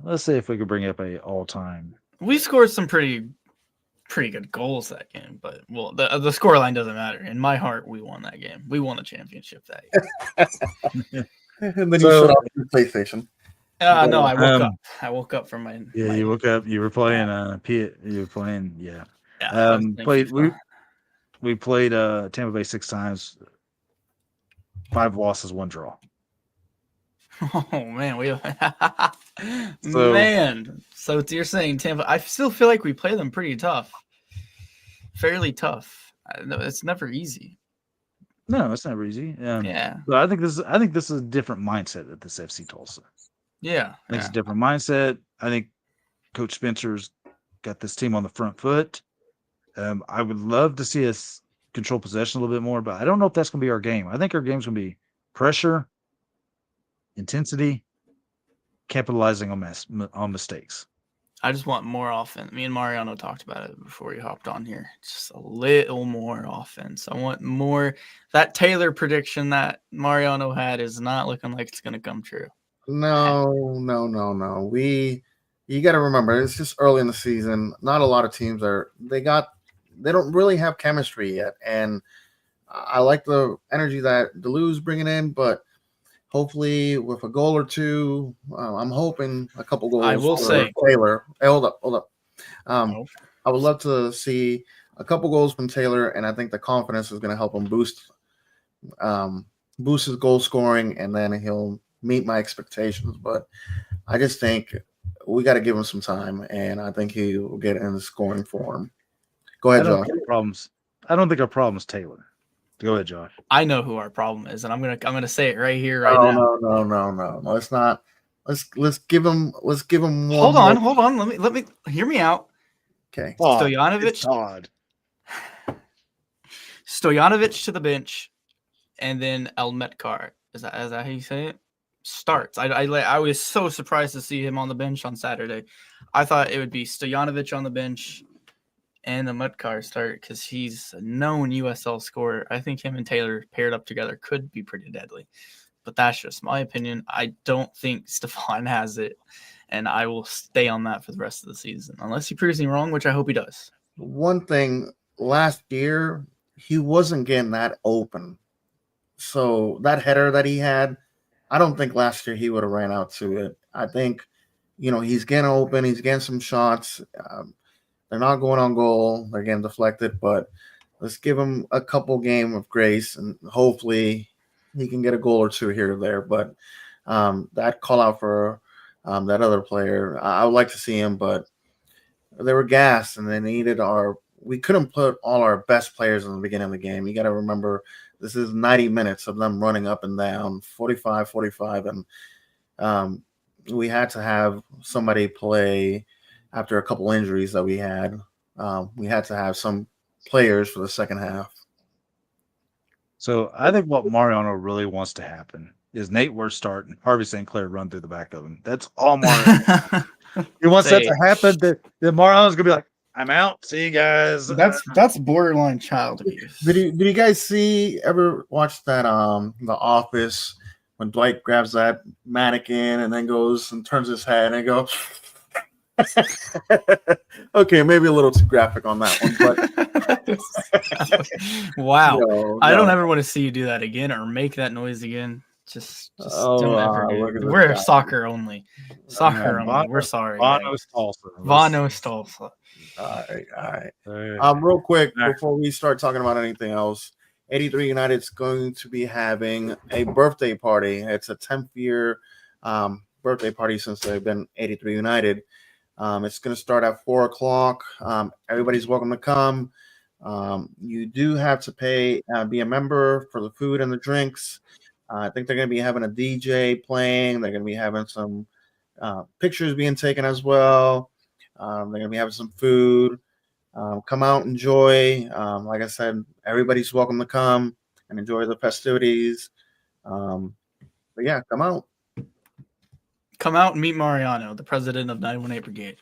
Let's see if we could bring up a all-time. We scored some pretty good goals that game, but the scoreline doesn't matter. In my heart, we won that game. We won the championship that year. And then you So- shut off your PlayStation. No, I woke Um, up. I woke up from my. Yeah, my, you woke up. You were playing. You were playing. Yeah. Yeah, I was playing FIFA. We played Tampa Bay 6 times, 5 losses, 1 draw. Oh man, So- man. So you're saying Tampa? I still feel like we play them pretty tough, fairly tough. It's never easy. No, it's never easy. Yeah, But I think this is a different mindset at this FC Tulsa. yeah. I think it's a different mindset. I think Coach Spencer's got this team on the front foot. I would love to see us control possession a little bit more, but I don't know if that's going to be our game. I think our game's going to be pressure, intensity, capitalizing on mistakes. I just want more offense. Me and Mariano talked about it before we hopped on here. Just a little more offense. I want more. That Taylor prediction that Mariano had is not looking like it's going to come true. No. You got to remember, it's just early in the season. Not a lot of teams they don't really have chemistry yet. And I like the energy that Delu's bringing in, but hopefully with a goal or two, I'm hoping a couple goals. I will say Taylor. Hey, hold up. Oh. I would love to see a couple goals from Taylor, and I think the confidence is going to help him boost his goal scoring, and then he'll meet my expectations. But I just think we got to give him some time, and I think he will get in the scoring form. Go ahead, Josh. I don't think our problem is Taylor. Go ahead, Josh. I know who our problem is, and I'm gonna say it right here, right now. No. It's not. Let's give him one. Hold on. Let me hear me out. Okay. Stojanovic to the bench, and then Elmetkar. Is that how you say it? Starts. I was so surprised to see him on the bench on Saturday. I thought it would be Stojanovic on the bench and Elmetkar start because he's a known USL scorer. I think him and Taylor paired up together could be pretty deadly. But that's just my opinion. I don't think Stefan has it, and I will stay on that for the rest of the season unless he proves me wrong, which I hope he does. One thing, last year he wasn't getting that open. So that header that he had, I don't think last year he would have ran out to it. I think, he's getting open. He's getting some shots. They're not going on goal. They're getting deflected, but let's give him a couple game of grace, and hopefully he can get a goal or two here or there. But that call out for that other player, I would like to see him, but they were gassed, and they needed we couldn't put all our best players in the beginning of the game. You got to remember, this is 90 minutes of them running up and down, 45, and we had to have somebody play after a couple injuries that we had. We had to have some players for the second half. So I think what Mariano really wants to happen is Nate Worth start and Harvey St. Clair run through the back of him. That's all Mariano. He wants that to happen. Then Mariano's gonna be like, "I'm out. See you guys." That's borderline child abuse. Did you guys ever watch that The Office when Dwight grabs that mannequin and then goes and turns his head and goes? Okay, maybe a little too graphic on that one, but wow. No. I don't ever want to see you do that again or make that noise again. Just don't ever do it. We're soccer only. Soccer only. We're sorry. Vanos Tulsa. Vanos Tulsa. All right. Real quick, before we start talking about anything else, 83 United's going to be having a birthday party. It's a 10th year birthday party since they've been 83 United. It's going to start at 4:00. Everybody's welcome to come. You do have to pay, be a member for the food and the drinks. I think they're going to be having a DJ playing. They're going to be having some pictures being taken as well. They're going to be having some food. Come out, enjoy. Like I said, everybody's welcome to come and enjoy the festivities. But yeah, come out. Come out and meet Mariano, the president of 918 Brigade.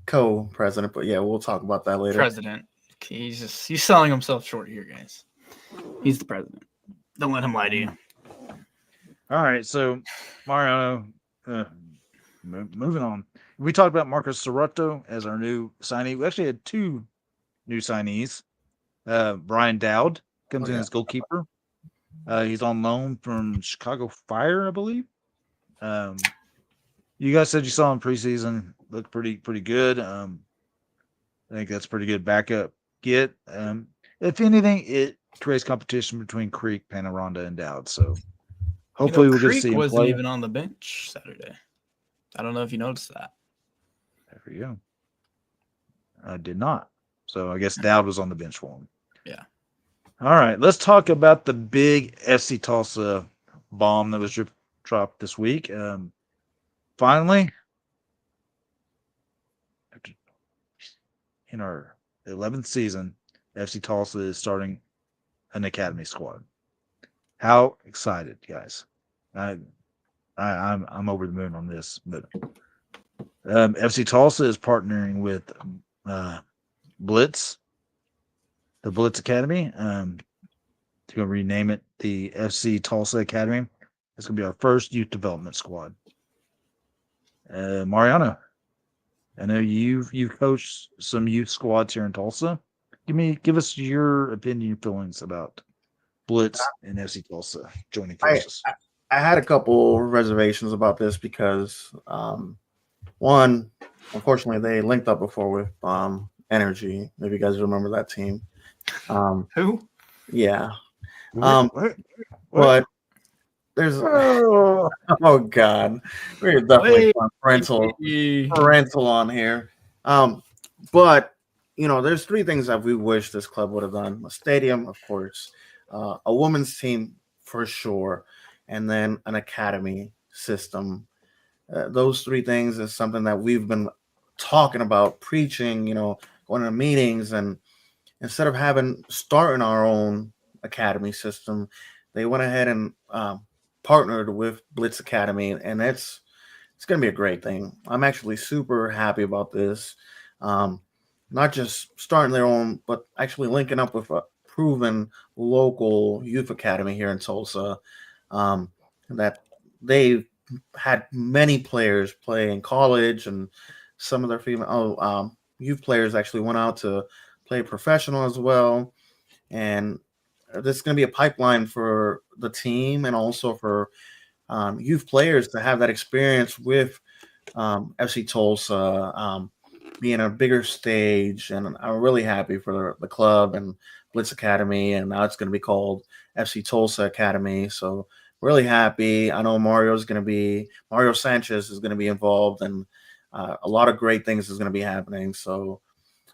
Co-president, but yeah, we'll talk about that later. President. He's selling himself short here, guys. He's the president. Don't let him lie to you. All right, so Mariano, moving on. We talked about Marcus Serrato as our new signee. We actually had 2 new signees. Brian Dowd comes in as goalkeeper. He's on loan from Chicago Fire, I believe. You guys said you saw him preseason. Looked pretty good. I think that's pretty good backup get. If anything, it creates competition between Creek, Panorama, and Dowd. So hopefully we'll just Creek see him wasn't play. even on the bench Saturday. I don't know if you noticed that. There we go. I did not. So I guess Dowd was on the bench for him. Yeah. All right. Let's talk about the big FC Tulsa bomb that was dropped this week. Finally, in our 11th season, FC Tulsa is starting an academy squad. How excited, guys! I'm over the moon on this. But FC Tulsa is partnering with Blitz, the Blitz Academy. They're going to rename it the FC Tulsa Academy. It's going to be our first youth development squad. Mariano, I know you've coached some youth squads here in Tulsa. Give us your opinion, your feelings about Blitz and FC Tulsa joining forces. I had a couple reservations about this because one, unfortunately, they linked up before with Energy. Maybe you guys remember that team. Who? Yeah. What? But there's oh god, we're definitely parental on here. But there's three things that we wish this club would have done: a stadium, of course, a women's team for sure, and then an academy system. Those three things is something that we've been talking about, preaching, going to meetings, and instead of starting our own academy system, they went ahead and partnered with Blitz Academy, and it's going to be a great thing. I'm actually super happy about this. Not just starting their own, but actually linking up with a proven local youth academy here in Tulsa. That they've had many players play in college, and some of their female youth players actually went out to play professional as well. And this is going to be a pipeline for the team and also for youth players to have that experience with FC Tulsa being a bigger stage. And I'm really happy for the club and Blitz Academy, and now it's going to be called FC Tulsa Academy. So really happy. I know Mario Sanchez is going to be involved, and a lot of great things is going to be happening. So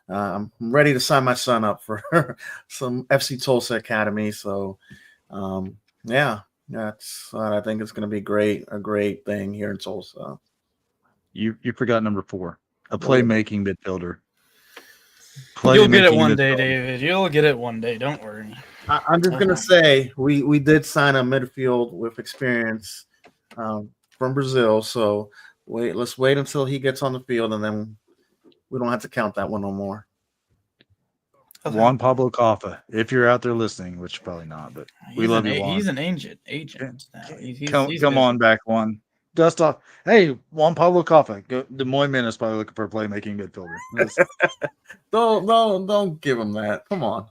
I'm ready to sign my son up for some FC Tulsa Academy. So, that's I think it's going to be a great thing here in Tulsa. You forgot number 4, a playmaking midfielder. You'll get it one day, David. You'll get it one day. Don't worry. I'm just going to say we did sign a midfield with experience from Brazil. So let's wait until he gets on the field, and then we don't have to count that one no more. Okay. Juan Pablo Caffa, if you're out there listening, which probably not, but we love you, Juan. He's an agent now. He's come on back, Juan. Dust off. Hey, Juan Pablo Caffa, Des Moines Minutes probably looking for a playmaking midfielder. Don't give him that. Come on.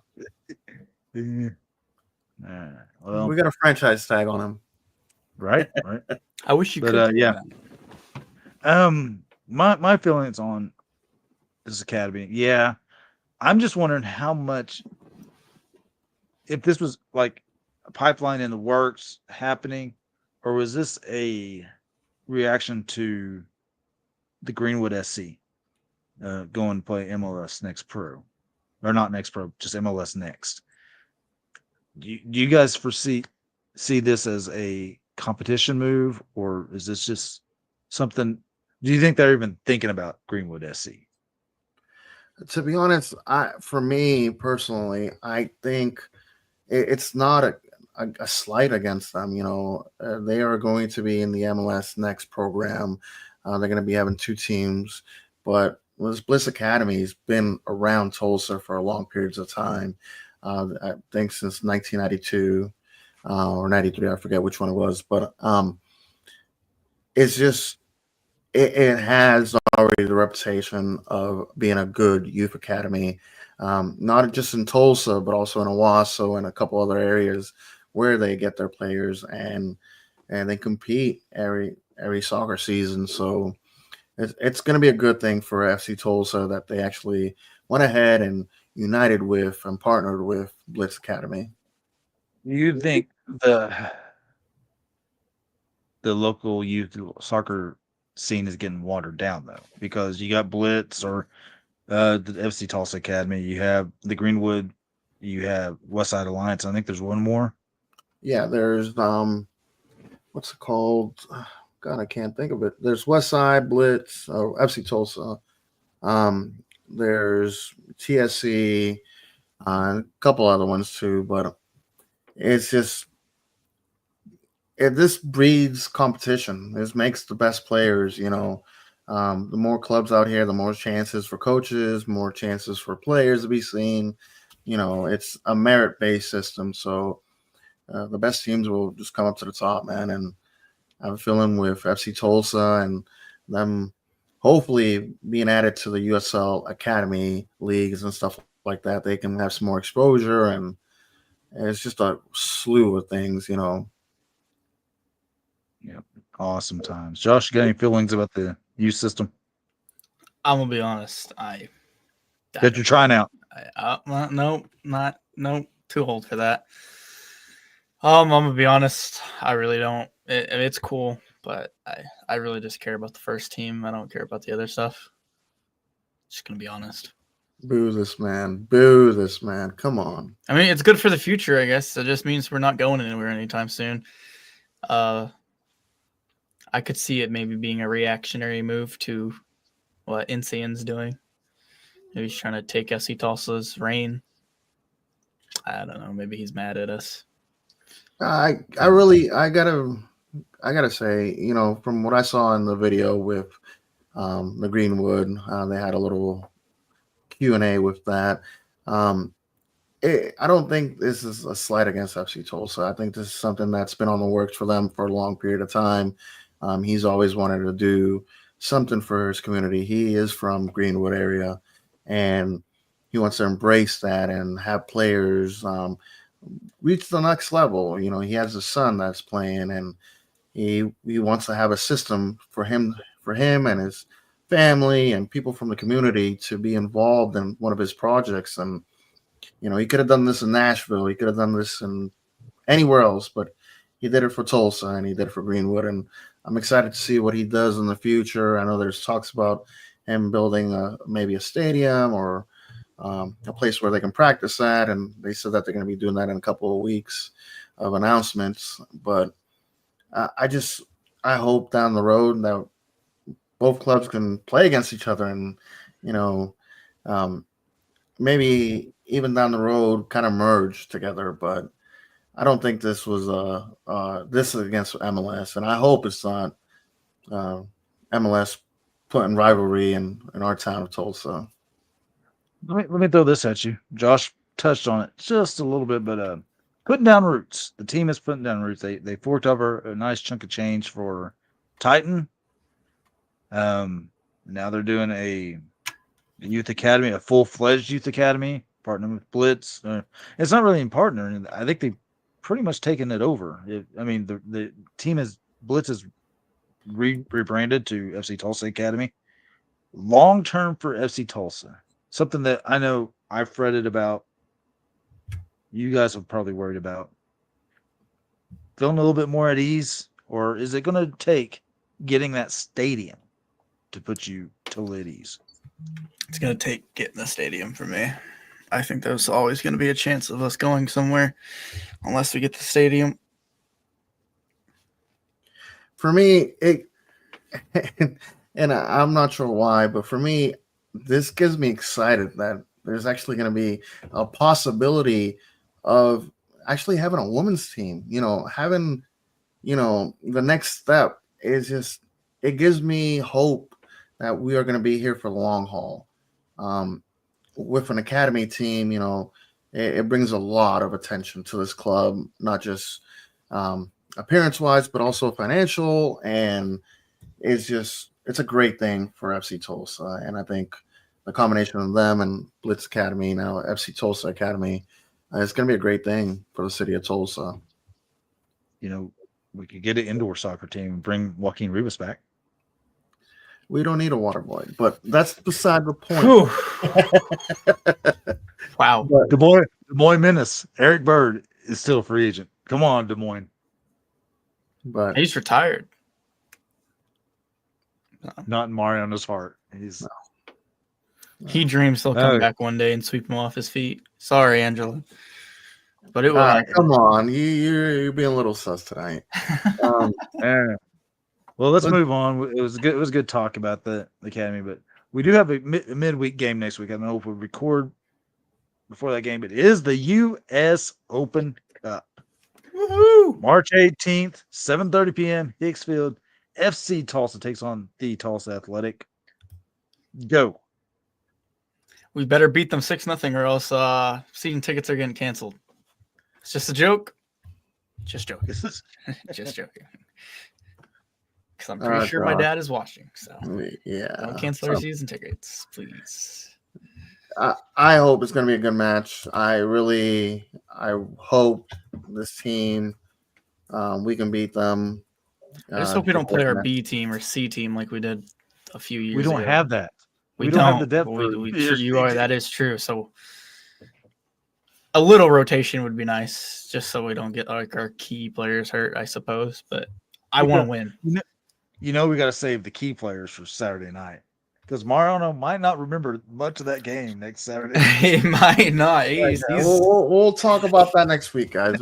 Well, we got a franchise tag on him. Right. I wish you could. Yeah. My feelings on this academy. Yeah. I'm just wondering how much, if this was like a pipeline in the works happening, or was this a reaction to the Greenwood SC going to play MLS Next Pro, or not Next Pro, just MLS Next. Do you guys see this as a competition move, or is this just something? Do you think they're even thinking about Greenwood SC? To be honest, for me personally, I think it's not a slight against them. They are going to be in the MLS Next program. They're going to be having 2 teams, but this Blitz Academy has been around Tulsa for long periods of time. I think since 1992 or 93, I forget which one it was, but it's just it has already the reputation of being a good youth academy, not just in Tulsa, but also in Owasso and a couple other areas where they get their players, and they compete every soccer season. So it's going to be a good thing for FC Tulsa that they actually went ahead and united with and partnered with Blitz Academy. You think the local youth soccer scene is getting watered down though, because you got Blitz or the FC Tulsa Academy, you have the Greenwood, you have Westside Alliance. I think there's one more. Yeah, there's what's it called? God, I can't think of it. There's Westside Blitz, FC Tulsa. There's TSC, a couple other ones too, but it's just this breeds competition. This makes the best players. The more clubs out here, the more chances for coaches, more chances for players to be seen. It's a merit-based system, so the best teams will just come up to the top, man. And I have a feeling with FC Tulsa and them hopefully being added to the USL Academy leagues and stuff like that, they can have some more exposure, and it's just a slew of things. Yep. Awesome times. Josh, you got any feelings about the youth system I'm gonna be honest. that you're trying out? Nope, nope. Too old for that. I'm gonna be honest. I really don't. It's cool, but I really just care about the first team. I don't care about the other stuff. Just gonna be honest. Boo this man. Boo this man. Come on. I mean, it's good for the future, I guess. It just means we're not going anywhere anytime soon. I could see it maybe being a reactionary move to what Insane's doing. Maybe he's trying to take FC Tulsa's reign. I don't know. Maybe he's mad at us. I gotta say, from what I saw in the video with the Greenwood, they had a little Q&A with that. I don't think this is a slight against FC Tulsa. I think this is something that's been on the works for them for a long period of time. He's always wanted to do something for his community. He is from Greenwood area, and he wants to embrace that and have players reach the next level. He has a son that's playing, and he wants to have a system for him and his family and people from the community to be involved in one of his projects. And he could have done this in Nashville, he could have done this in anywhere else, but he did it for Tulsa and he did it for Greenwood. And I'm excited to see what he does in the future. I know there's talks about him building maybe a stadium or a place where they can practice at, and they said that they're going to be doing that in a couple of weeks of announcements. But I hope down the road that both clubs can play against each other, and maybe even down the road kind of merge together. But I don't think this was this is against MLS, and I hope it's not MLS putting rivalry in our town of Tulsa. Let me throw this at you. Josh touched on it just a little bit, but putting down roots. The team is putting down roots. They forked over a nice chunk of change for Titan. Now they're doing a youth academy, a full-fledged youth academy, partnering with Blitz. It's not really in partnering. I think they've pretty much taken it over. The team Blitz is rebranded to FC Tulsa Academy. Long term for FC Tulsa, something that I know I've fretted about. You guys are probably worried about. Feeling a little bit more at ease, or is it going to take getting that stadium to put you totally at ease? It's going to take getting the stadium for me. I think there's always going to be a chance of us going somewhere unless we get the stadium. For me, and I'm not sure why, but for me, this gets me excited that there's actually going to be a possibility of actually having a women's team. Having, the next step is just, it gives me hope that we are going to be here for the long haul. With an academy team, it brings a lot of attention to this club, not just appearance-wise, but also financial. And it's a great thing for FC Tulsa. And I think the combination of them and Blitz Academy, now FC Tulsa Academy, it's going to be a great thing for the city of Tulsa. we could get an indoor soccer team and bring Joaquin Rivas back. We don't need a water boy, but that's beside the point. Wow. But, Des Moines Menace. Eric Bird is still a free agent. Come on, Des Moines. but He's retired. Not in Mariano's heart. He dreams he'll come back one day and sweep him off his feet. Sorry, Angela. But it will happen. come on. You're being a little sus tonight. Yeah. Well, let's move on. It was good. It was good talk about the academy, but we do have a midweek game next week. I don't know if we record before that game, but it is the U.S. Open Cup. Woohoo! March 18th, 7:30 p.m. Hicks Field. FC Tulsa takes on the Tulsa Athletic. Go. We better beat them 6-0 or else season tickets are getting canceled. It's just a joke. Just joking. Just joking. Because I'm pretty sure my dad is watching. So yeah, don't cancel our season tickets, please. I hope it's going to be a good match. I hope this team, we can beat them. I just hope we don't play our B team or C team like we did a few years ago. We don't have that. We don't have the depth. That is true. So a little rotation would be nice, just so we don't get like our key players hurt, I suppose. But I want to win. We got to save the key players for Saturday night because Mariano might not remember much of that game next Saturday. He might not. We'll talk about that next week, guys.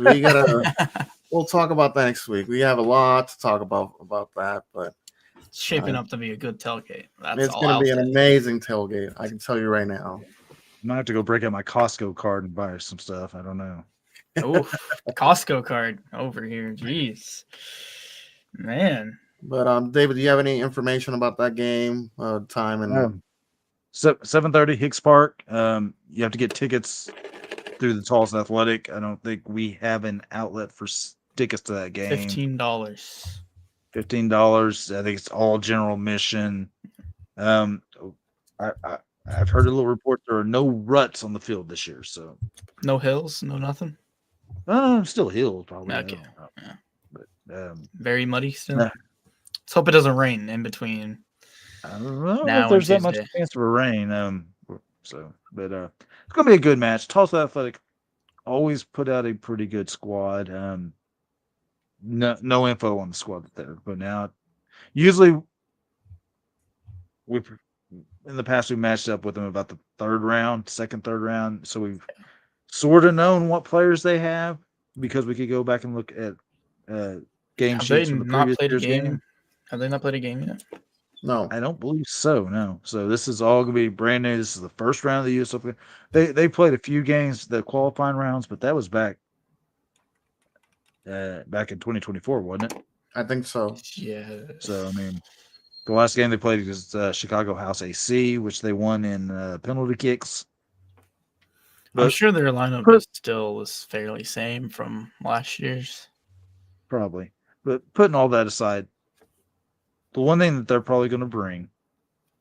We'll talk about that next week. We have a lot to talk about that, but it's shaping up to be a good tailgate. It's going to be an amazing tailgate. I can tell you right now. I might have to go break out my Costco card and buy some stuff. I don't know. Oh, Costco card over here. Jeez, man. But David, do you have any information about that game, time and 7:30 Hicks Park? You have to get tickets through the Tulsa Athletic. I don't think we have an outlet for tickets to that game. $15. I think it's all general admission. I've heard a little report there are no ruts on the field this year, so no hills, no nothing. Still hills probably. Okay. Yeah. But very muddy still. Let's hope it doesn't rain in between. I don't know if there's that much chance of a rain. But it's gonna be a good match. Tulsa Athletic always put out a pretty good squad. No info on the squad there, but now usually in the past we matched up with them about the third round, third round. So we've sort of known what players they have because we could go back and look at game sheets from the previous year's game. Have they not played a game yet? No, I don't believe so. No. So this is all going to be brand new. This is the first round of the U.S. Open. They played a few games, the qualifying rounds, but that was back in 2024, wasn't it? I think so. Yeah. So I mean, the last game they played was Chicago House AC, which they won in penalty kicks. But I'm sure their lineup is still fairly same from last year's. Probably. But putting all that aside, the one thing that they're probably going to bring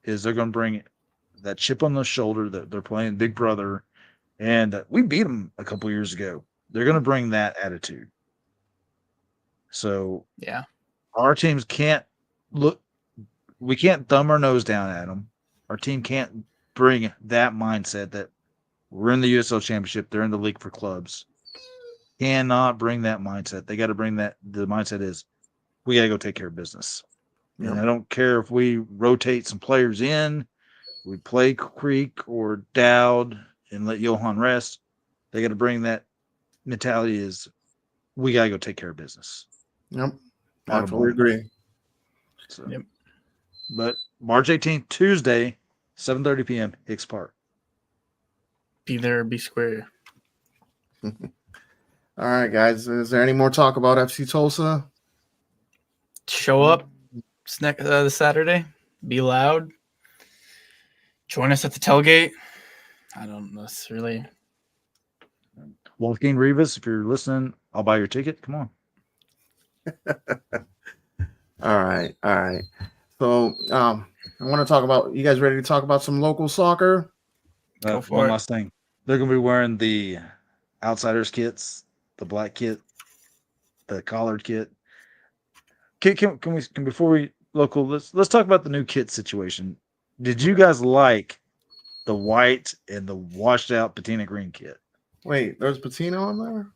is they're going to bring that chip on the shoulder that they're playing Big Brother, and we beat them a couple years ago. They're going to bring that attitude. So yeah, our teams can't look. We can't thumb our nose down at them. Our team can't bring that mindset that we're in the USL Championship. They're in the league for clubs. Cannot bring that mindset. They got to bring that. The mindset is we got to go take care of business. And I don't care if we rotate some players in, we play Creek or Dowd and let Johan rest. They got to bring that mentality is we got to go take care of business. Yep. I totally agree. So, yep. But March 18th, Tuesday, 7:30 p.m., Hicks Park. Be there, be square. All right, guys. Is there any more talk about FC Tulsa? Show up this Saturday. Be loud. Join us at the tailgate. I don't know. It's really. Joaquin Rivas, if you're listening, I'll buy your ticket. Come on. All right. So, I want to talk about. You guys ready to talk about some local soccer? One last thing. They're going to be wearing the Outsiders kits, the black kit. the collared kit. Can we before we local? Let's talk about the new kit situation. Did you guys like the white and the washed out patina green kit? Wait, there's patina on there?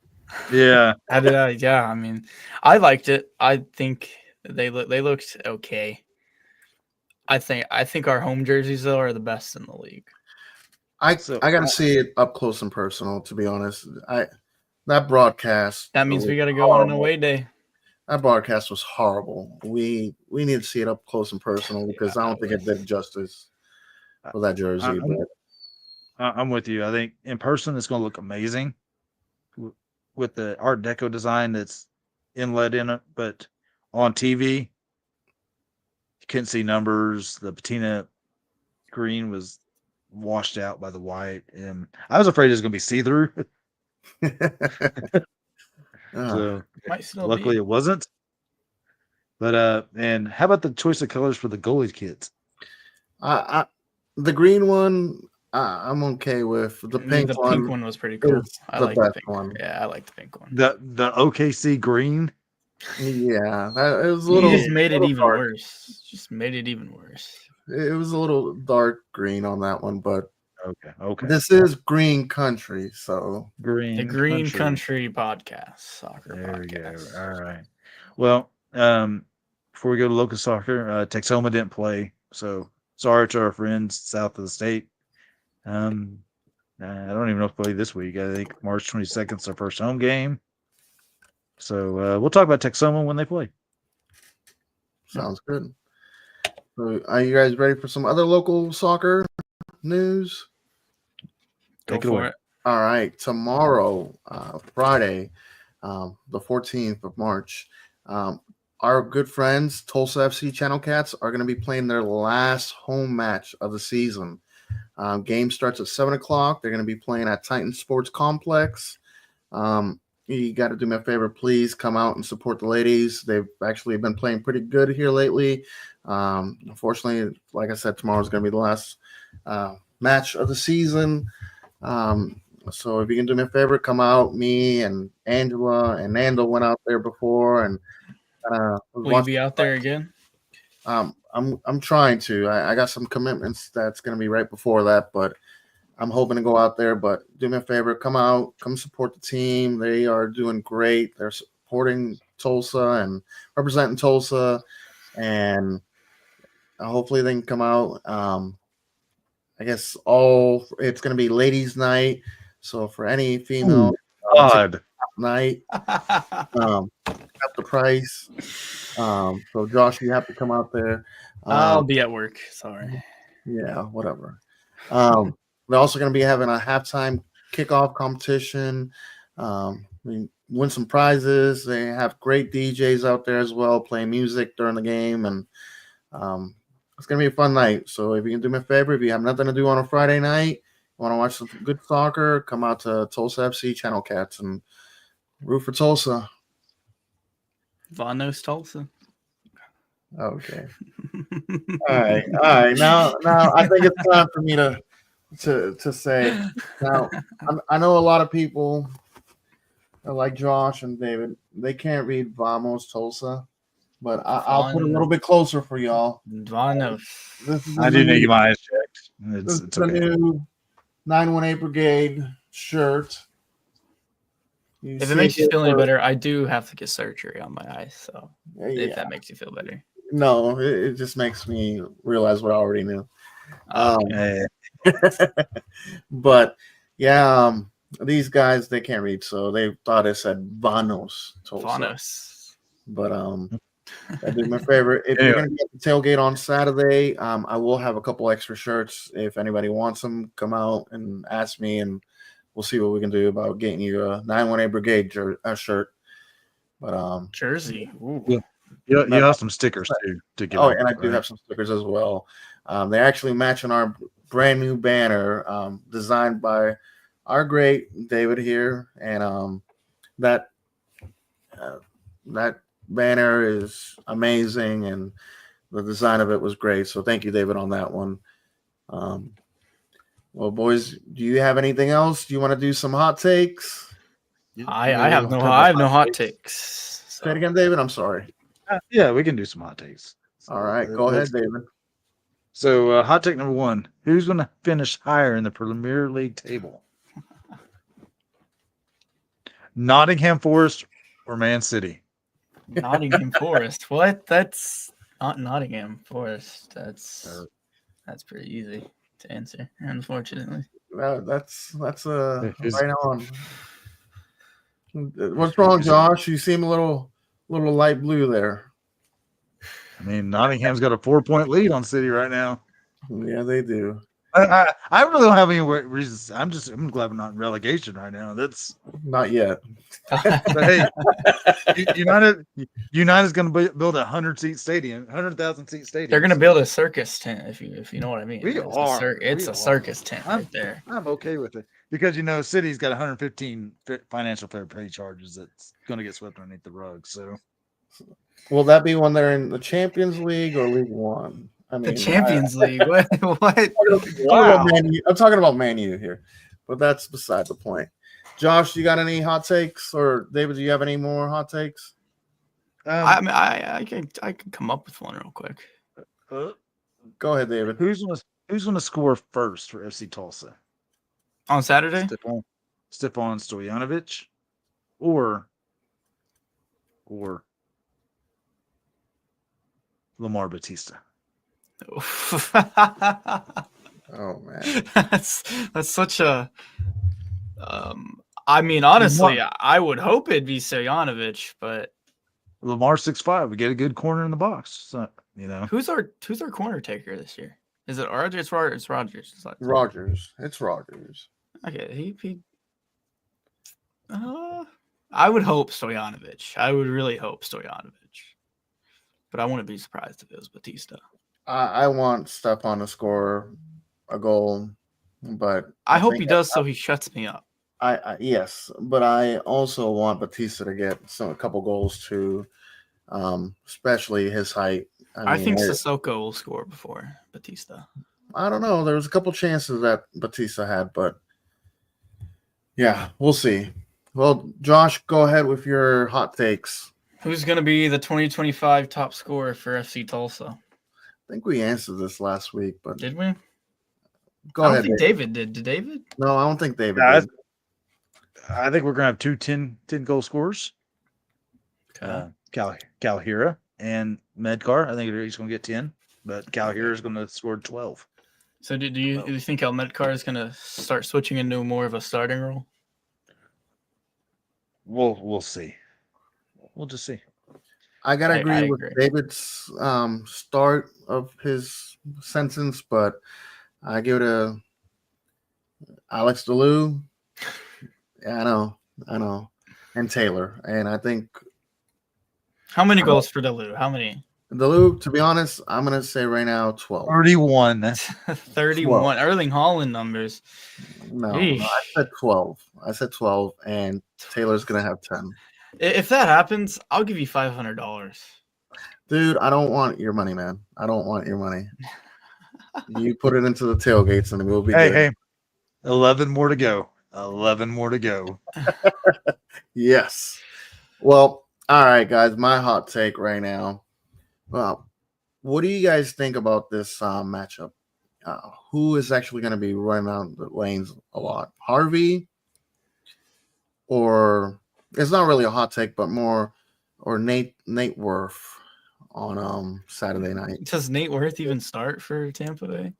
Yeah, Yeah, I mean, I liked it. I think they looked okay. I think our home jerseys though are the best in the league. I So, got to see it up close and personal. To be honest, that broadcast. That means was we got to go on an horrible. away day. That broadcast was horrible. We need to see it up close and personal because I don't think it did justice for that jersey. I'm with you. I think in person it's going to look amazing with the Art Deco design that's inlet in it, but on TV you couldn't see numbers. The patina green was washed out by the white, and I was afraid it was going to be see-through. So Might still luckily be. it wasn't. But and how about the choice of colors for the goalie kits? The green one, I'm okay with. The pink The one, pink one was pretty cool. I the like the best pink one. Yeah, I like the pink one. The OKC green. Yeah, it was a You little. just made it even dark. worse. Just made it even worse. It was a little dark green on that one, but Okay. this is green country, so Green. The Green Country podcast, soccer There we go. podcast. All right. Well, before we go to local soccer, Texoma didn't play, so sorry to our friends south of the state. I don't even know if they play this week. I think March 22nd is their first home game. So we'll talk about Texoma when they play. sounds good. So, are you guys ready for some other local soccer news? Go Take it for away. it. All right, tomorrow, Friday, the 14th of March, our good friends Tulsa FC Channel Cats are going to be playing their last home match of the season. Game starts at 7:00. They're going to be playing at Titan Sports Complex. You got to do me a favor, please come out and support the ladies. They've actually been playing pretty good here lately. Unfortunately, like I said, tomorrow is going to be the last match of the season. So if you can do me a favor, come out. Me and Angela and Nando went out there before, and Will you be out there again? I'm trying to. I got some commitments that's going to be right before that, but I'm hoping to go out there. But do me a favor, come out, come support the team. They are doing great. They're supporting Tulsa and representing Tulsa, and hopefully they can come out. I guess it's going to be ladies' night. So for any female night, got the price. So Josh, you have to come out there. I'll be at work. Sorry. Yeah, whatever. They're also going to be having a halftime kickoff competition. We win some prizes. They have great DJs out there as well, playing music during the game, and it's going to be a fun night. So if you can do me a favor, if you have nothing to do on a Friday night, you want to watch some good soccer, come out to Tulsa FC Channel Cats and root for Tulsa. Von knows Tulsa. Okay. All right. Now I think it's time for me to say. Now I know a lot of people like Josh and David. They can't read Vamos Tulsa, but I'll put it a little bit closer for y'all. Von knows. I do need my eyes checked. This It's is the okay. new 918 Brigade shirt. If it makes you feel any better, I do have to get surgery on my eyes. So if that makes you feel better. No, it just makes me realize what I already knew. But yeah, these guys, they can't read, so they thought it said Vanos Tulsa. Vanos. But I do my favorite. If you're gonna get the tailgate on Saturday, I will have a couple extra shirts. If anybody wants them, come out and ask me, and we'll see what we can do about getting you a 918 Brigade shirt. But jersey. Ooh. You have some stickers too to give. And I do have some stickers as well. They actually match on our brand new banner, designed by our great David here, and that banner is amazing, and the design of it was great. So thank you, David, on that one. Well, boys, do you have anything else? Do you want to do some hot takes? I have no hot takes. Say it again, David. I'm sorry. Yeah, we can do some hot takes. All right, go ahead, David. So, hot take number 1: who's going to finish higher in the Premier League table? Nottingham Forest or Man City? Nottingham Forest. What? That's not Nottingham Forest. That's pretty easy to answer, unfortunately. That's Is- right on. What's wrong, Josh? You seem a little light blue there. I mean, Nottingham's got a 4-point lead on City right now. Yeah, they do. I really don't have any reasons. I'm glad we're not in relegation right now. That's Not yet. but hey, United's going to build a 100,000 seat stadium. They're gonna build a circus tent, if you know what I mean. It's a circus tent right there. I'm okay with it because City's got 115 financial fair play charges that's going to get swept underneath the rug. So, will that be when they're in the Champions League or League One? I mean, The Champions League. What? Wow. I'm talking about Man U here, but that's beside the point. Josh, you got any hot takes, or David? Do you have any more hot takes? I mean, I can come up with one real quick. Go ahead, David. Who's going to score first for FC Tulsa? On Saturday? Stepan Stojanovic or Lamar Batista? Oh man, that's such a. I mean, honestly, I would hope it'd be Stojanovic, but Lamar 6'5". We get a good corner in the box. So, who's our corner taker this year? Is it Rogers? It's Rogers. It's Rogers. Okay, he. I would hope Stojanovic. I would really hope Stojanovic, but I wouldn't be surprised if it was Batista. I want Stepan to score a goal, but I hope he does, so he shuts me up. Yes, but I also want Batista to get a couple goals too, especially his height. I think Sissoko will score before Batista. I don't know. There was a couple chances that Batista had, but yeah, we'll see. Well, Josh, go ahead with your hot takes. Who's going to be the 2025 top scorer for FC Tulsa? I think we answered this last week, but did we? Go ahead. I don't think David did. Did David? No, I don't think David did. I think we're going to have two 10 goal scorers. Okay. Calhira and Medcar. I think he's going to get 10, but Calhira is going to score 12. So do you think Medcar is going to start switching into more of a starting role? We'll see. We'll just see. I gotta agree with David's start of his sentence, but I give it a Alex DeLue. Yeah, I know, and Taylor, and I think. How many goals for DeLue? How many? DeLue, to be honest, I'm gonna say right now 12. 31. 31. 12. Erling Haaland numbers. No, I said 12. I said 12, and Taylor's gonna have 10. If that happens, I'll give you $500. Dude, I don't want your money, man. I don't want your money. You put it into the tailgates, and we'll be good. Hey, 11 more to go. 11 more to go. Yes. Well, all right, guys. My hot take right now. Well, what do you guys think about this matchup? Who is actually going to be running out the lanes a lot? Harvey, or it's not really a hot take, but more, or Nate Worth on Saturday night. Does Nate Worth even start for Tampa Bay?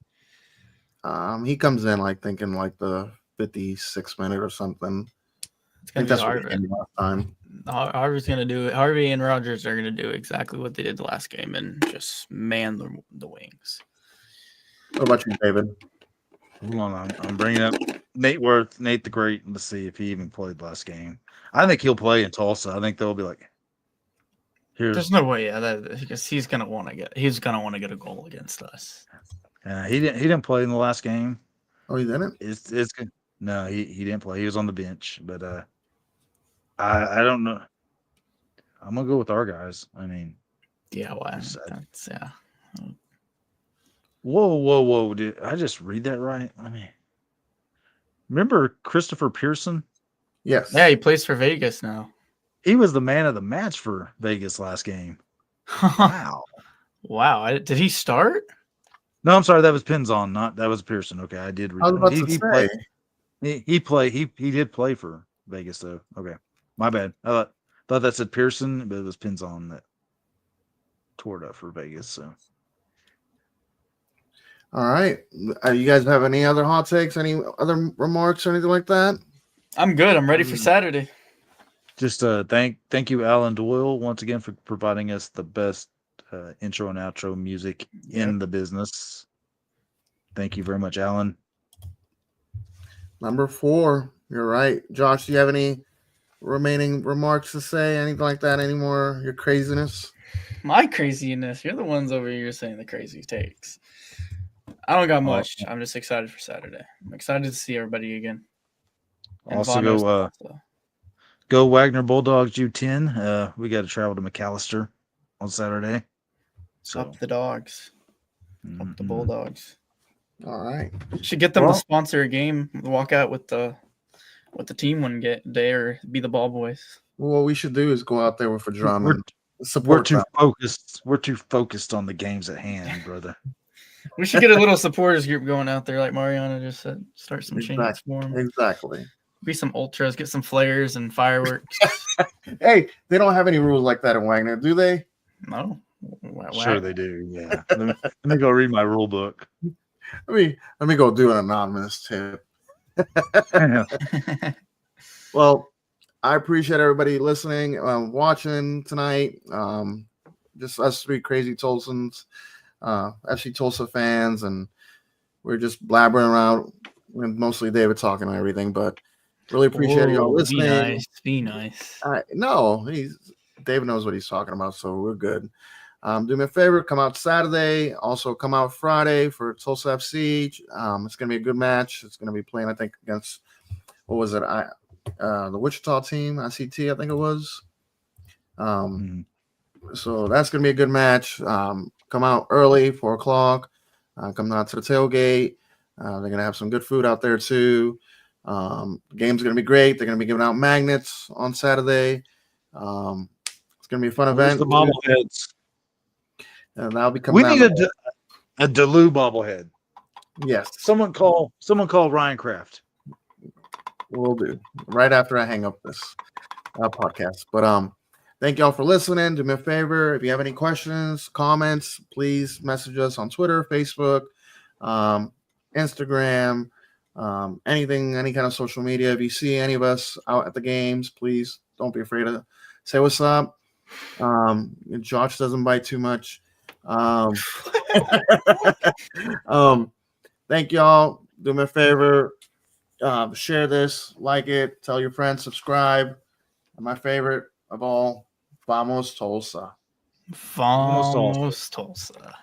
He comes in thinking the 56th minute or something. It's gonna be Harvey. Last time. Harvey's gonna do it. Harvey and Rogers are gonna do exactly what they did the last game and just man the wings. What about you, David? Hold on, I'm bringing up Nate Worth, Nate the Great. Let's see if he even played last game. I think he'll play in Tulsa. I think they'll be like, there's no way, because he's gonna want to get a goal against us. He didn't play in the last game. Oh, he didn't? It's good. No, he didn't play. He was on the bench, but I don't know. I'm gonna go with our guys. I mean, yeah, well, that's yeah. Whoa! Did I just read that right? I mean, remember Christopher Pearson? Yes. Yeah, he plays for Vegas now. He was the man of the match for Vegas last game. Wow. Wow. Did he start? No, I'm sorry. That was Pinzon. That was Pearson. Okay, I did read. I was about to he say. He did play for Vegas though. Okay, my bad. I thought that said Pearson, but it was Pinzon that tore it up for Vegas. So. All right. You guys have any other hot takes? Any other remarks or anything like that? I'm good. I'm ready for Saturday. Just thank you, Alan Doyle, once again for providing us the best intro and outro music in the business. Thank you very much, Alan. Number 4. You're right. Josh, do you have any remaining remarks to say? Anything like that anymore? Your craziness? My craziness. You're the ones over here saying the crazy takes. I don't got much. I'm just excited for Saturday. I'm excited to see everybody again. And also go Wagner Bulldogs U10. We got to travel to McAllister on Saturday. So. Up the dogs. Up the Bulldogs. All right. Should get them to sponsor a game. Walk out with the team one day or be the ball boys. Well, what we should do is go out there with a drum and support. We're too focused on the games at hand, brother. We should get a little supporters group going out there, like Mariana just said. Start some chants for them. Exactly. Be some ultras, get some flares and fireworks. Hey, they don't have any rules like that in Wagner, do they? No. Sure they do. Yeah. Let me go read my rule book. Let me go do an anonymous tip. Well, I appreciate everybody listening, watching tonight. Just us 3 crazy Tulsans, FC Tulsa fans, and we're just blabbering around. And mostly David talking and everything, but really appreciate y'all listening. Be nice. No, David knows what he's talking about, so we're good. Do me a favor, come out Saturday. Also, come out Friday for Tulsa FC. It's going to be a good match. It's going to be playing, I think, against, what was it? The Wichita team, ICT, I think it was. So that's going to be a good match. Come out early, 4 o'clock. Come out to the tailgate. They're going to have some good food out there, too. The game's going to be great. They're going to be giving out magnets on Saturday. It's going to be a fun event. The bobbleheads. And that'll be coming. We need a Delu bobblehead. Yes. Someone call Ryan Kraft. Will do. Right after I hang up this podcast. But thank y'all for listening. Do me a favor. If you have any questions, comments, please message us on Twitter, Facebook, Instagram, anything, any kind of social media. If you see any of us out at the games, please don't be afraid to say what's up. Josh doesn't bite too much. Thank y'all. Do me a favor. Share this, like it, tell your friends, subscribe. And my favorite of all, Vamos Tulsa. Vamos Tulsa.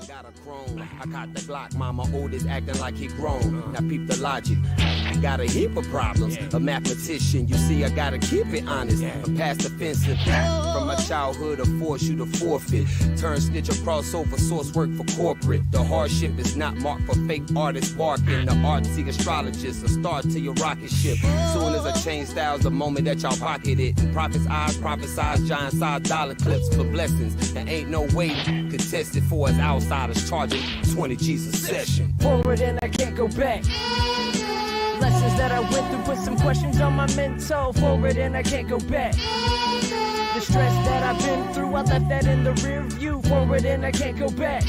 Got a chrome. I caught the Glock, mama oldest acting like he grown. Now peep the logic. I got a heap of problems. A mathematician, you see, I gotta keep it honest. I'm past offensive. From my childhood, I force you to forfeit. Turn snitch across over source work for corporate. The hardship is not marked for fake artists barking. The artsy astrologist, a start to your rocket ship. Soon as I change styles, the moment that y'all pocket it. And prophets' eyes prophesize giant size dollar clips for blessings. And ain't no way contest it for us outside. Charging 20 G's a session. Forward and I can't go back. Lessons that I went through, put some questions on my mental. Forward and I can't go back. The stress that I've been through, I left that in the rear view. Forward and I can't go back.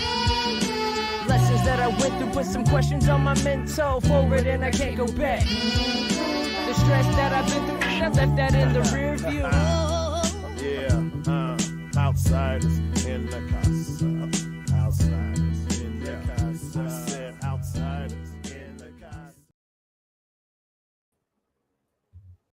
Lessons that I went through, put some questions on my mental. Forward and I can't go back. The stress that I've been through, I left that in the rear view.